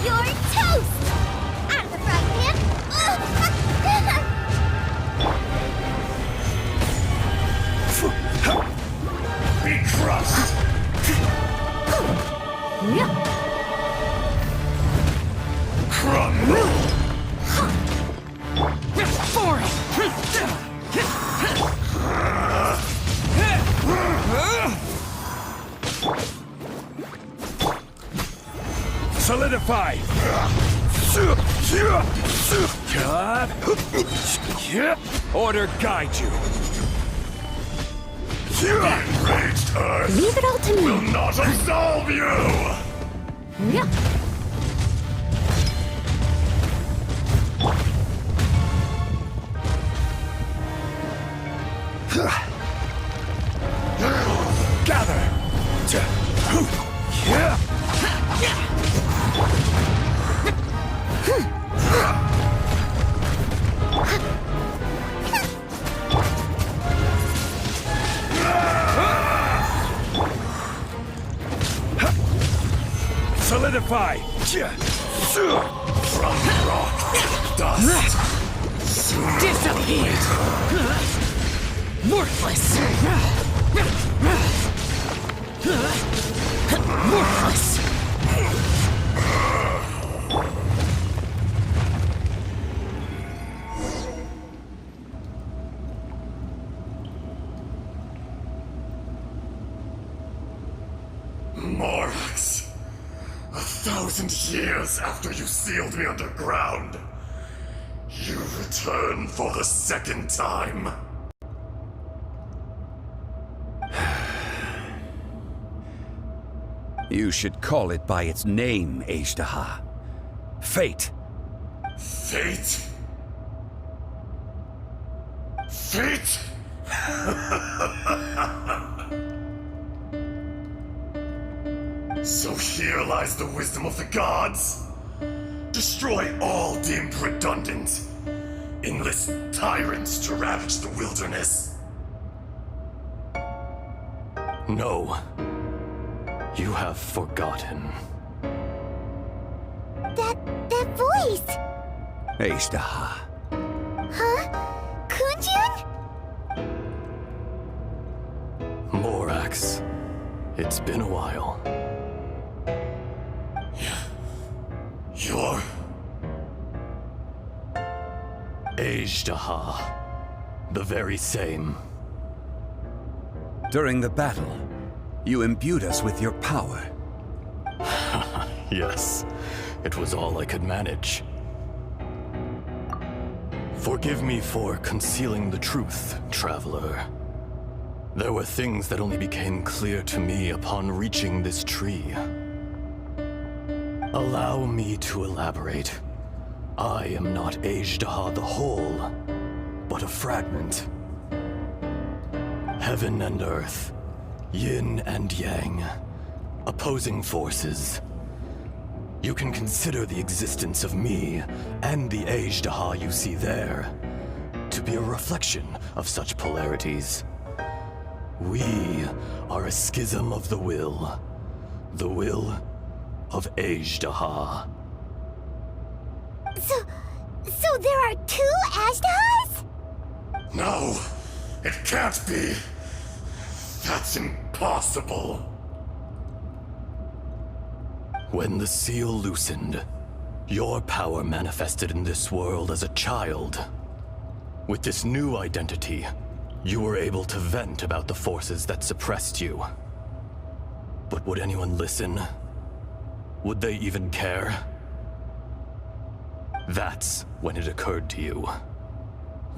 You're toast! Out of the frying pan! Be crushed! Crumble! Solidify! Order guide you. The enraged Earth Leave it all to will me. not absolve you! Gather. Solidify! From rock, dust, Disappear. Worthless. Worthless. Morax, 1,000 years after you sealed me underground, you return for the second time. You should call it by its name, AZHDAHA. Fate. Fate? Fate? So here lies the wisdom of the gods. Destroy all deemed redundant. Enlist tyrants to ravage the wilderness. No. You have forgotten. That voice! AZHDAHA. It's been a while. You're... AZHDAHA. The very same. During the battle, you imbued us with your power. Yes, it was all I could manage. Forgive me for concealing the truth, traveler. There were things that only became clear to me upon reaching this tree. Allow me to elaborate. I am not AZHDAHA the whole, but a fragment. Heaven and earth, yin and yang, opposing forces. You can consider the existence of me and the AZHDAHA you see there to be a reflection of such polarities. We are a schism of the will of AZHDAHA. So there are two AZHDAHAs? No, it can't be. That's impossible. When the seal loosened, your power manifested in this world as a child. With this new identity, you were able to vent about the forces that suppressed you. But would anyone listen? Would they even care? That's when it occurred to you.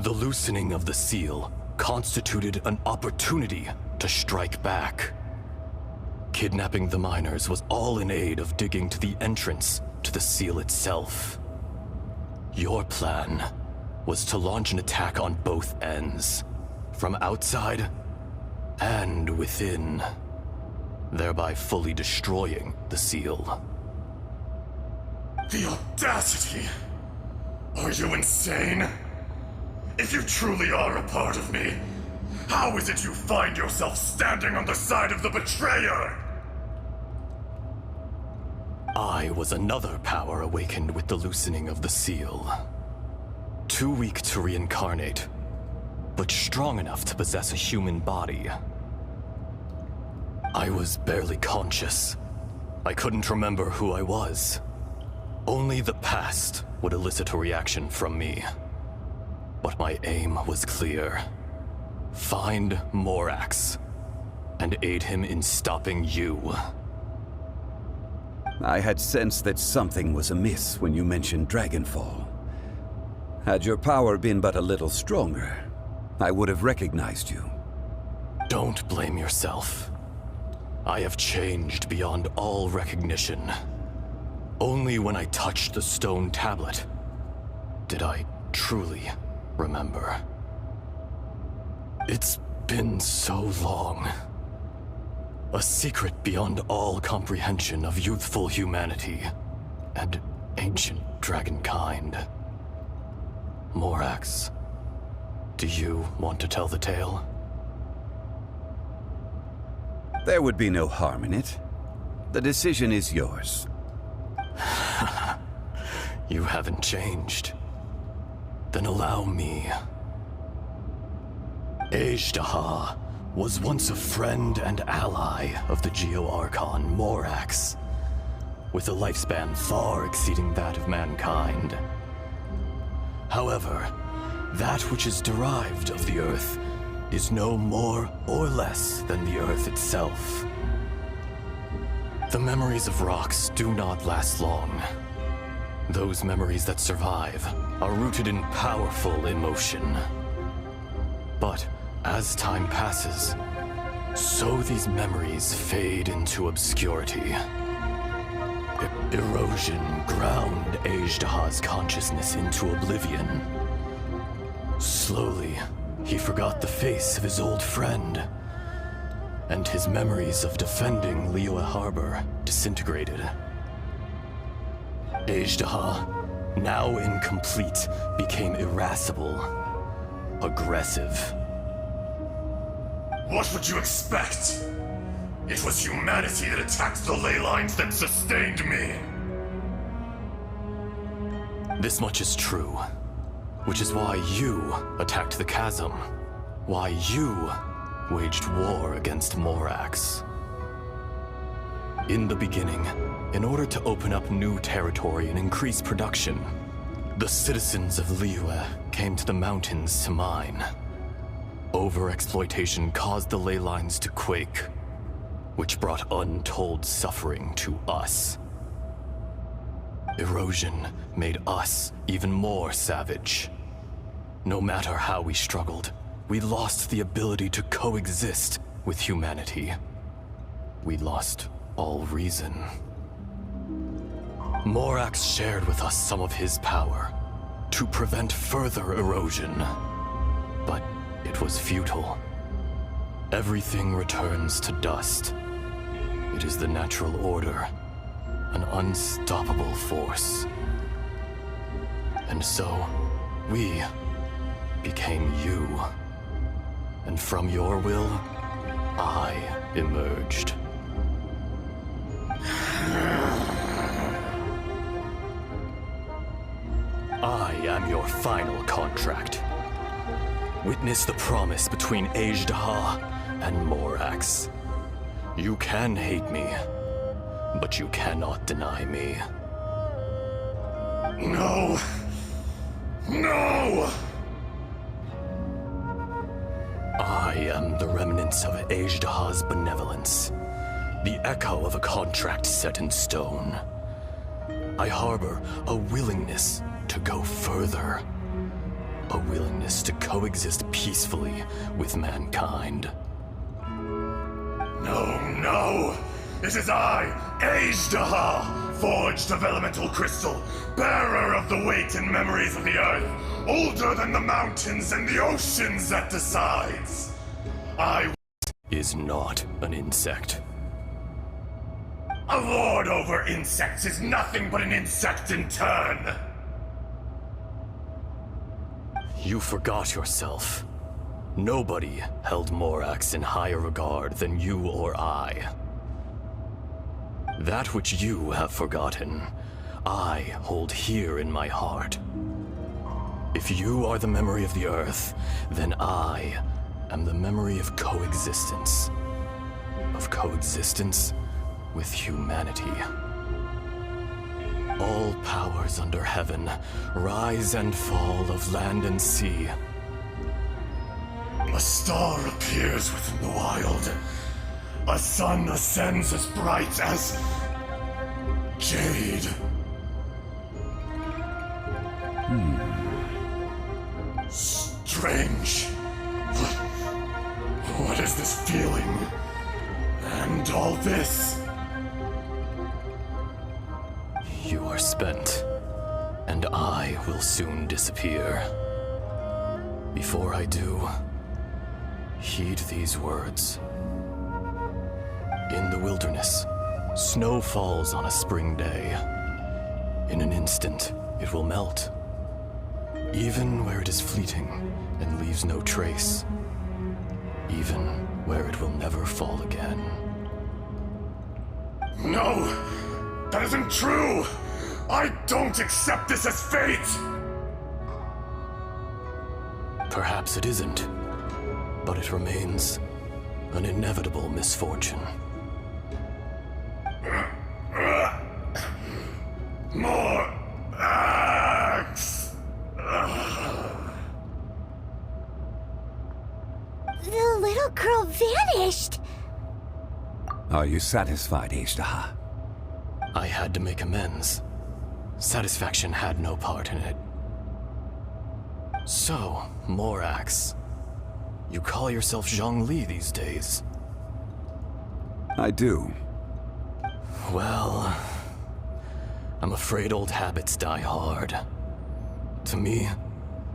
The loosening of the seal constituted an opportunity to strike back. Kidnapping the miners was all in aid of digging to the entrance to the seal itself. Your plan was to launch an attack on both ends, from outside and within, thereby fully destroying the seal. The audacity! Are you insane? If you truly are a part of me, how is it you find yourself standing on the side of the betrayer? I was another power awakened with the loosening of the seal. Too weak to reincarnate, but strong enough to possess a human body. I was barely conscious. I couldn't remember who I was. Only the past would elicit a reaction from me. But my aim was clear. Find Morax, and aid him in stopping you. I had sensed that something was amiss when you mentioned Dragonfall. Had your power been but a little stronger, I would have recognized you. Don't blame yourself. I have changed beyond all recognition. Only when I touched the stone tablet did I truly remember. It's been so long. A secret beyond all comprehension of youthful humanity and ancient dragonkind. Morax, do you want to tell the tale? There would be no harm in it. The decision is yours. You haven't changed. Then allow me. AZHDAHA was once a friend and ally of the Geo-Archon Morax, with a lifespan far exceeding that of mankind. However, that which is derived of the Earth is no more or less than the Earth itself. The memories of rocks do not last long. Those memories that survive are rooted in powerful emotion. But as time passes, so these memories fade into obscurity. Erosion ground AZHDAHA's consciousness into oblivion. Slowly, he forgot the face of his old friend, and his memories of defending Liyue Harbor disintegrated. AZHDAHA, now incomplete, became irascible, aggressive. What would you expect? It was humanity that attacked the ley lines that sustained me. This much is true, which is why you attacked the chasm, why you waged war against Morax. In the beginning, in order to open up new territory and increase production, the citizens of Liyue came to the mountains to mine. Overexploitation caused the ley lines to quake, which brought untold suffering to us. Erosion made us even more savage. No matter how we struggled, we lost the ability to coexist with humanity. We lost all reason. Morax shared with us some of his power to prevent further erosion, but it was futile. Everything returns to dust. It is the natural order, an unstoppable force. And so, we became you. And from your will, I emerged. I am your final contract. Witness the promise between AZHDAHA and Morax. You can hate me, but you cannot deny me. No! No! I am the remnants of AZHDAHA's benevolence, the echo of a contract set in stone. I harbor a willingness to go further, a willingness to coexist peacefully with mankind. No, no! It is I, AZHDAHA, forged of elemental crystal, bearer of the weight and memories of the earth, older than the mountains and the oceans that decides. I is not an insect. A lord over insects is nothing but an insect in turn. You forgot yourself. Nobody held Morax in higher regard than you or I. That which you have forgotten, I hold here in my heart. If you are the memory of the Earth, then I am the memory of coexistence. Of coexistence with humanity. All powers under heaven, rise and fall of land and sea. A star appears within the wild. A sun ascends as bright as jade. Strange. What is this feeling? And all this? You are spent, and I will soon disappear. Before I do, heed these words. In the wilderness, snow falls on a spring day. In an instant, it will melt. Even where it is fleeting and leaves no trace. Even where it will never fall again. No! That isn't true! I don't accept this as fate! Perhaps it isn't, but it remains an inevitable misfortune. More axe! The little girl vanished! Are you satisfied, AZHDAHA? I had to make amends. Satisfaction had no part in it. So, Morax, you call yourself ZHONGLI these days? I do. Well, I'm afraid old habits die hard. To me,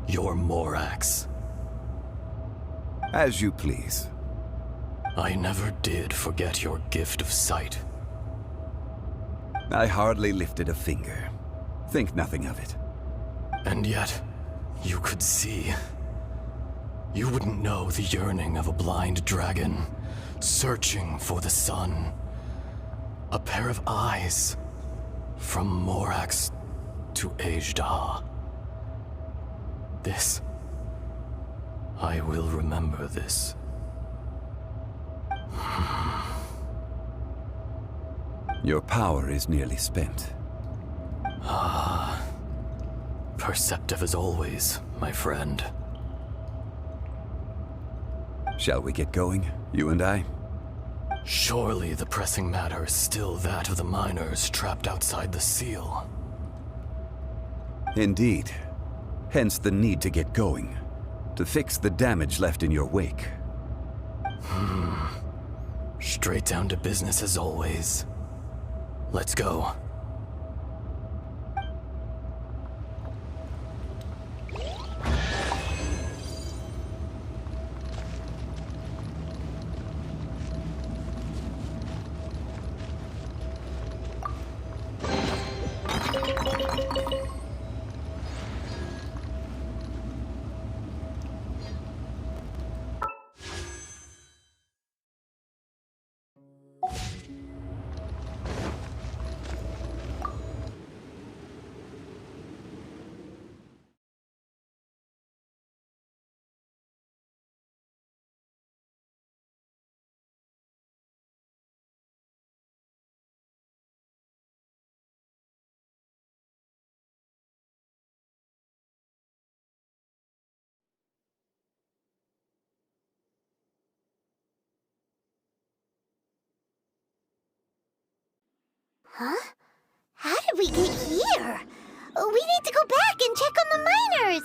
you're Morax. As you please. I never did forget your gift of sight. I hardly lifted a finger. Think nothing of it. And yet, you could see. You wouldn't know the yearning of a blind dragon, searching for the sun. A pair of eyes, from Morax to AZHDAHA. This, I will remember this. Your power is nearly spent. Perceptive as always, my friend. Shall we get going, you and I? Surely the pressing matter is still that of the miners trapped outside the seal. Indeed. Hence the need to get going, to fix the damage left in your wake. Straight down to business as always. Let's go. Huh? How did we get here? We need to go back and check on the miners!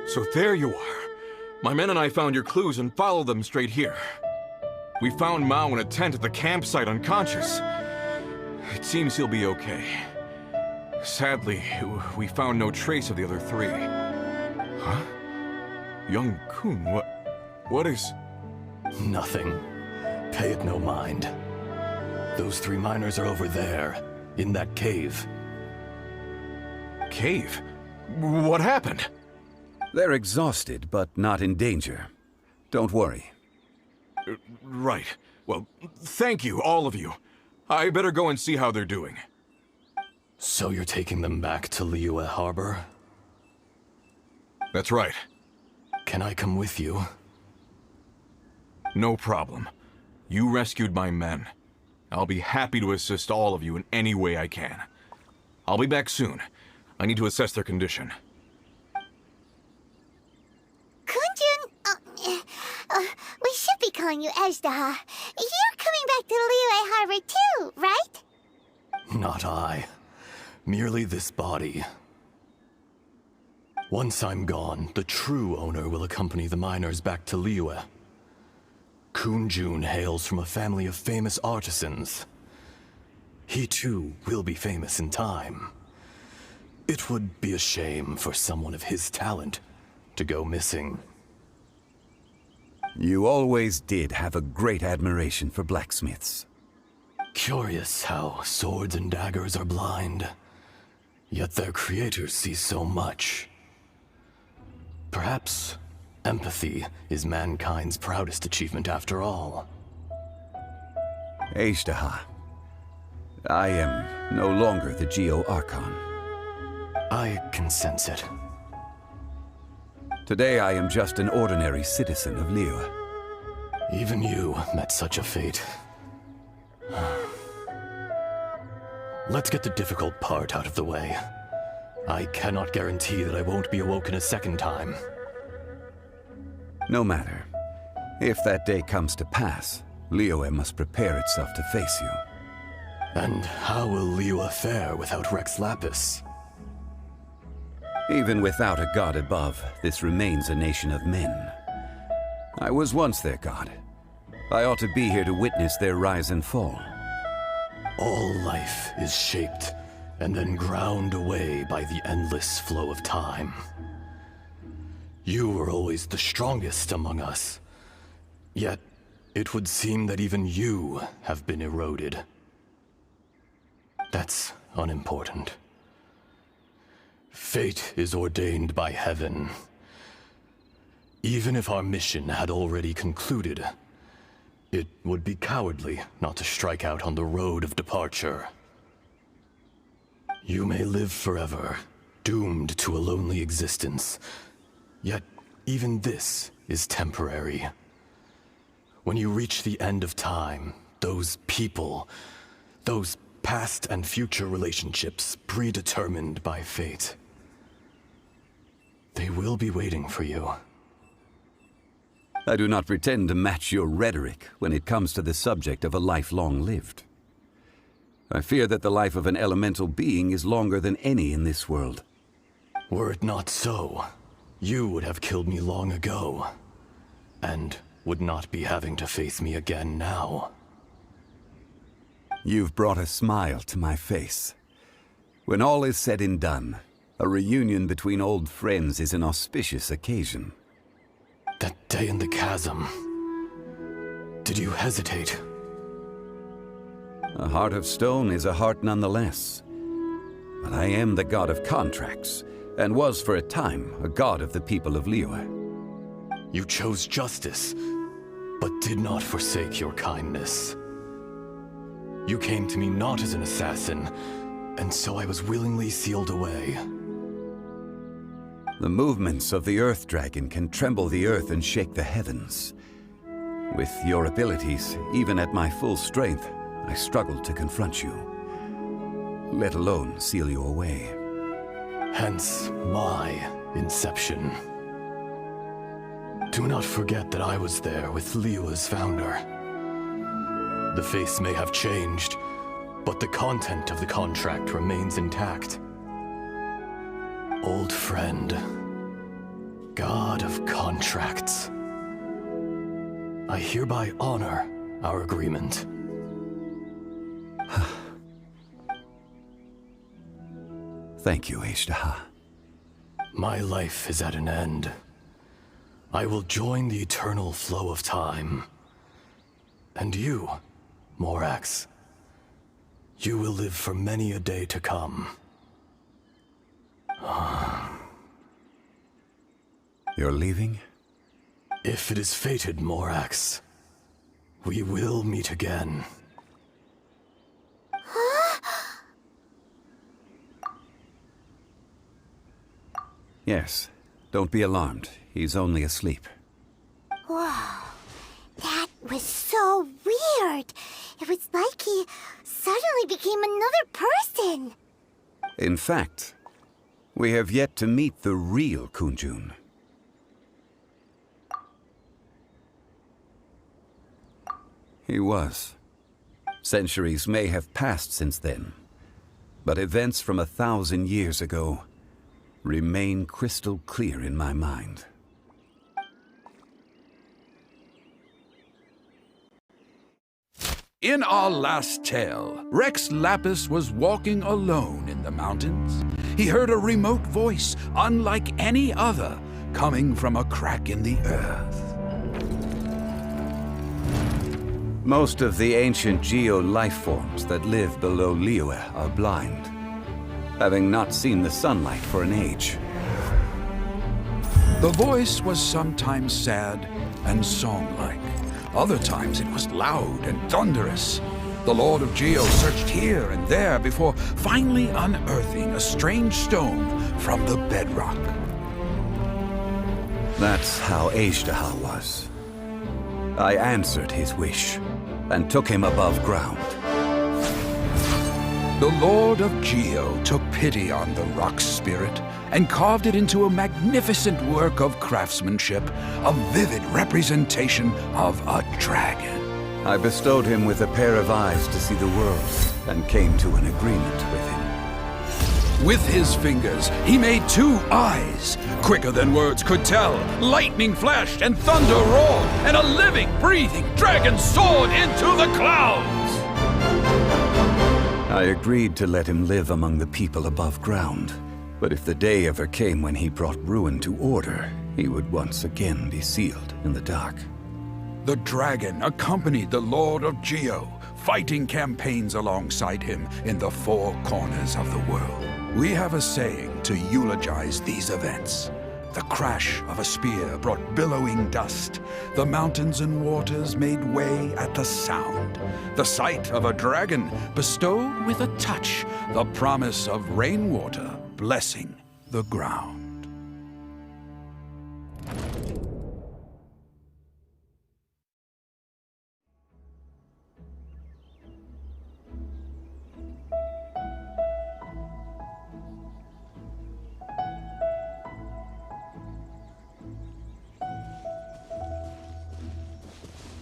So there you are. My men and I found your clues and followed them straight here. We found Mao in a tent at the campsite unconscious. It seems he'll be okay. Sadly, we found no trace of the other three. Huh? Young Kun, what is... Nothing. Pay it no mind. Those three miners are over there, in that cave. Cave? What happened? They're exhausted, but not in danger. Don't worry. Right. Well, thank you, all of you. I better go and see how they're doing. So you're taking them back to Liyue Harbor? That's right. Can I come with you? No problem. You rescued my men. I'll be happy to assist all of you in any way I can. I'll be back soon. I need to assess their condition. We should be calling you AZHDAHA. You're coming back to Liyue Harbor too, right? Not I. Merely this body. Once I'm gone, the true owner will accompany the miners back to Liyue. Kun hails from a family of famous artisans. He too will be famous in time. It would be a shame for someone of his talent to go missing. You always did have a great admiration for blacksmiths. Curious how swords and daggers are blind, yet their creators see so much. Perhaps empathy is mankind's proudest achievement after all. AZHDAHA, I am no longer the Geo-Archon. I can sense it. Today I am just an ordinary citizen of Liyue. Even you met such a fate. Let's get the difficult part out of the way. I cannot guarantee that I won't be awoken a second time. No matter. If that day comes to pass, Liyue must prepare itself to face you. And how will Liyue fare without Rex Lapis? Even without a god above, this remains a nation of men. I was once their god. I ought to be here to witness their rise and fall. All life is shaped and then ground away by the endless flow of time. You were always the strongest among us. Yet, it would seem that even you have been eroded. That's unimportant. Fate is ordained by heaven. Even if our mission had already concluded, It would be cowardly not to strike out on the road of departure. You may live forever, doomed to a lonely existence. Yet, even this is temporary. When you reach the end of time, those people, those past and future relationships predetermined by fate, they will be waiting for you. I do not pretend to match your rhetoric when it comes to the subject of a life long lived. I fear that the life of an elemental being is longer than any in this world. Were it not so, you would have killed me long ago, and would not be having to face me again now. You've brought a smile to my face. When all is said and done, a reunion between old friends is an auspicious occasion. That day in the chasm, did you hesitate? A heart of stone is a heart nonetheless. But I am the god of contracts, and was for a time a god of the people of Liyue. You chose justice, but did not forsake your kindness. You came to me not as an assassin, and so I was willingly sealed away. The movements of the Earth Dragon can tremble the earth and shake the heavens. With your abilities, even at my full strength, I struggled to confront you, let alone seal you away. Hence my inception. Do not forget that I was there with Liyue's founder. The face may have changed, but the content of the contract remains intact. Old friend, god of contracts, I hereby honor our agreement. Thank you, AZHDAHA. My life is at an end. I will join the eternal flow of time. And you, Morax, you will live for many a day to come. You're leaving? If it is fated, Morax, we will meet again. Yes. Don't be alarmed. He's only asleep. Whoa. That was so weird. It was like he suddenly became another person. In fact, we have yet to meet the real Kunjun. He was. Centuries may have passed since then, but events from 1,000 years ago remain crystal clear in my mind. In our last tale, Rex Lapis was walking alone in the mountains. He heard a remote voice, unlike any other, coming from a crack in the earth. Most of the ancient geo life forms that live below Liyue are blind, having not seen the sunlight for an age. The voice was sometimes sad and song-like. Other times it was loud and thunderous. The Lord of Geo searched here and there before finally unearthing a strange stone from the bedrock. That's how AZHDAHA was. I answered his wish and took him above ground. The Lord of Geo took pity on the rock spirit and carved it into a magnificent work of craftsmanship, a vivid representation of a dragon. I bestowed him with a pair of eyes to see the world and came to an agreement with him. With his fingers, he made 2 eyes. Quicker than words could tell, lightning flashed and thunder roared, and a living, breathing dragon soared into the clouds. I agreed to let him live among the people above ground. But if the day ever came when he brought ruin to order, he would once again be sealed in the dark. The dragon accompanied the Lord of Geo, fighting campaigns alongside him in the 4 corners of the world. We have a saying to eulogize these events. The crash of a spear brought billowing dust. The mountains and waters made way at the sound. The sight of a dragon bestowed with a touch the promise of rainwater blessing the ground.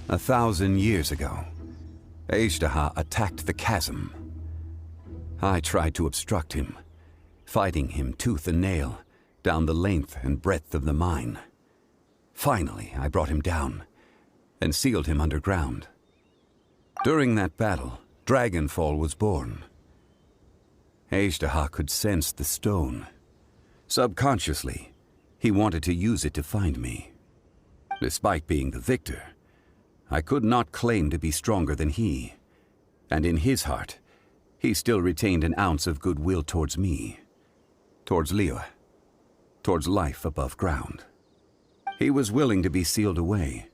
A 1,000 years ago, AZHDAHA attacked the chasm. I tried to obstruct him, fighting him tooth and nail down the length and breadth of the mine. Finally, I brought him down and sealed him underground. During that battle, Dragonfall was born. AZHDAHA could sense the stone. Subconsciously, he wanted to use it to find me. Despite being the victor, I could not claim to be stronger than he, and in his heart, he still retained an ounce of goodwill towards me, towards Liyue, towards life above ground. He was willing to be sealed away,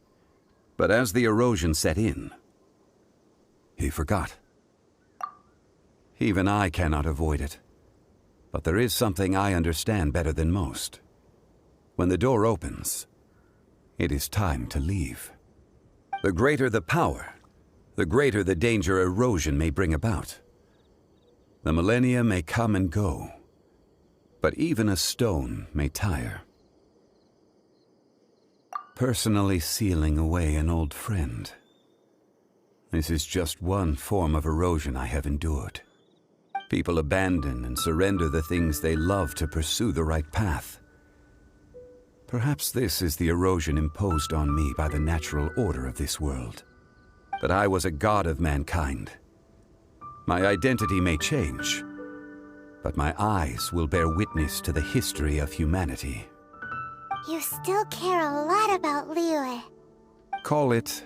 but as the erosion set in, he forgot. Even I cannot avoid it, but there is something I understand better than most. When the door opens, it is time to leave. The greater the power, the greater the danger erosion may bring about. The millennia may come and go, but even a stone may tire. Personally sealing away an old friend. This is just one form of erosion I have endured. People abandon and surrender the things they love to pursue the right path. Perhaps this is the erosion imposed on me by the natural order of this world. That I was a god of mankind. My identity may change, but my eyes will bear witness to the history of humanity. You still care a lot about Liyue. Call it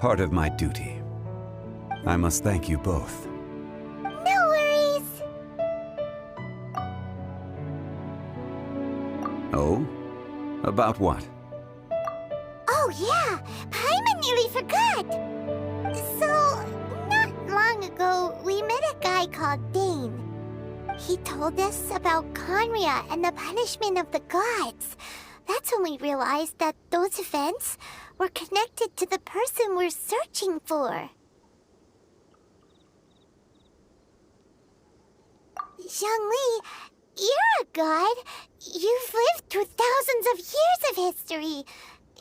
part of my duty. I must thank you both. No worries. Oh? About what? Oh yeah, Paimon nearly forgot. So, not long ago, we met a guy called Dane. He told us about Khaenri'ah and the punishment of the gods. That's when we realized that those events were connected to the person we're searching for. Zhongli, you're a god. You've lived through thousands of years of history.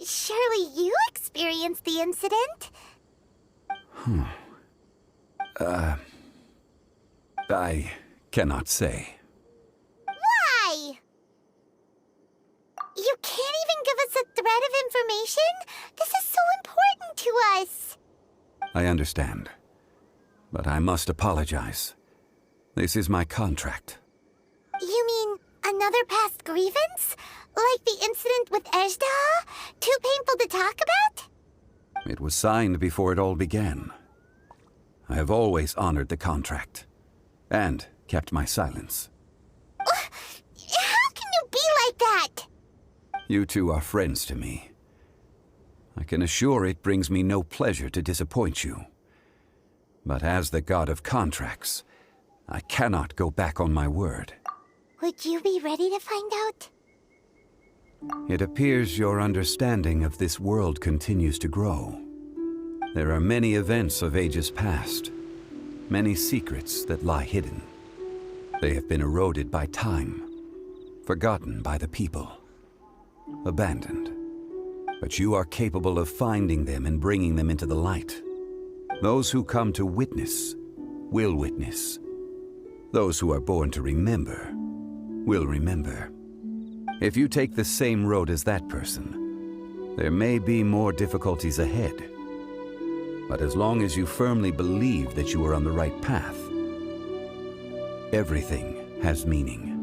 Surely you experienced the incident? I cannot say. Why? You can't even give us a thread of information? This is so important to us. I understand, but I must apologize. This is my contract. You mean another past grievance? Like the incident with AZHDAHA? Too painful to talk about? It was signed before it all began. I have always honored the contract, and kept my silence. How can you be like that? You two are friends to me. I can assure it brings me no pleasure to disappoint you. But as the god of contracts, I cannot go back on my word. Would you be ready to find out? It appears your understanding of this world continues to grow. There are many events of ages past, many secrets that lie hidden. They have been eroded by time, forgotten by the people, abandoned. But you are capable of finding them and bringing them into the light. Those who come to witness will witness. Those who are born to remember will remember. If you take the same road as that person, there may be more difficulties ahead. But as long as you firmly believe that you are on the right path, everything has meaning.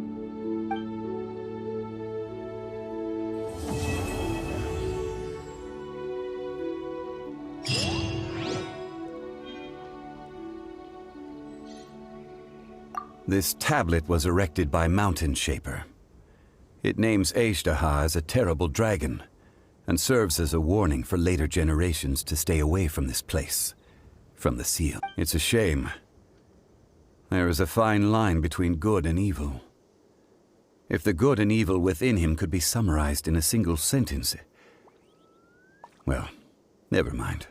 This tablet was erected by Mountain Shaper. It names AZHDAHA as a terrible dragon, and serves as a warning for later generations to stay away from this place, from the seal. It's a shame. There is a fine line between good and evil. If the good and evil within him could be summarized in a single sentence... Well, never mind.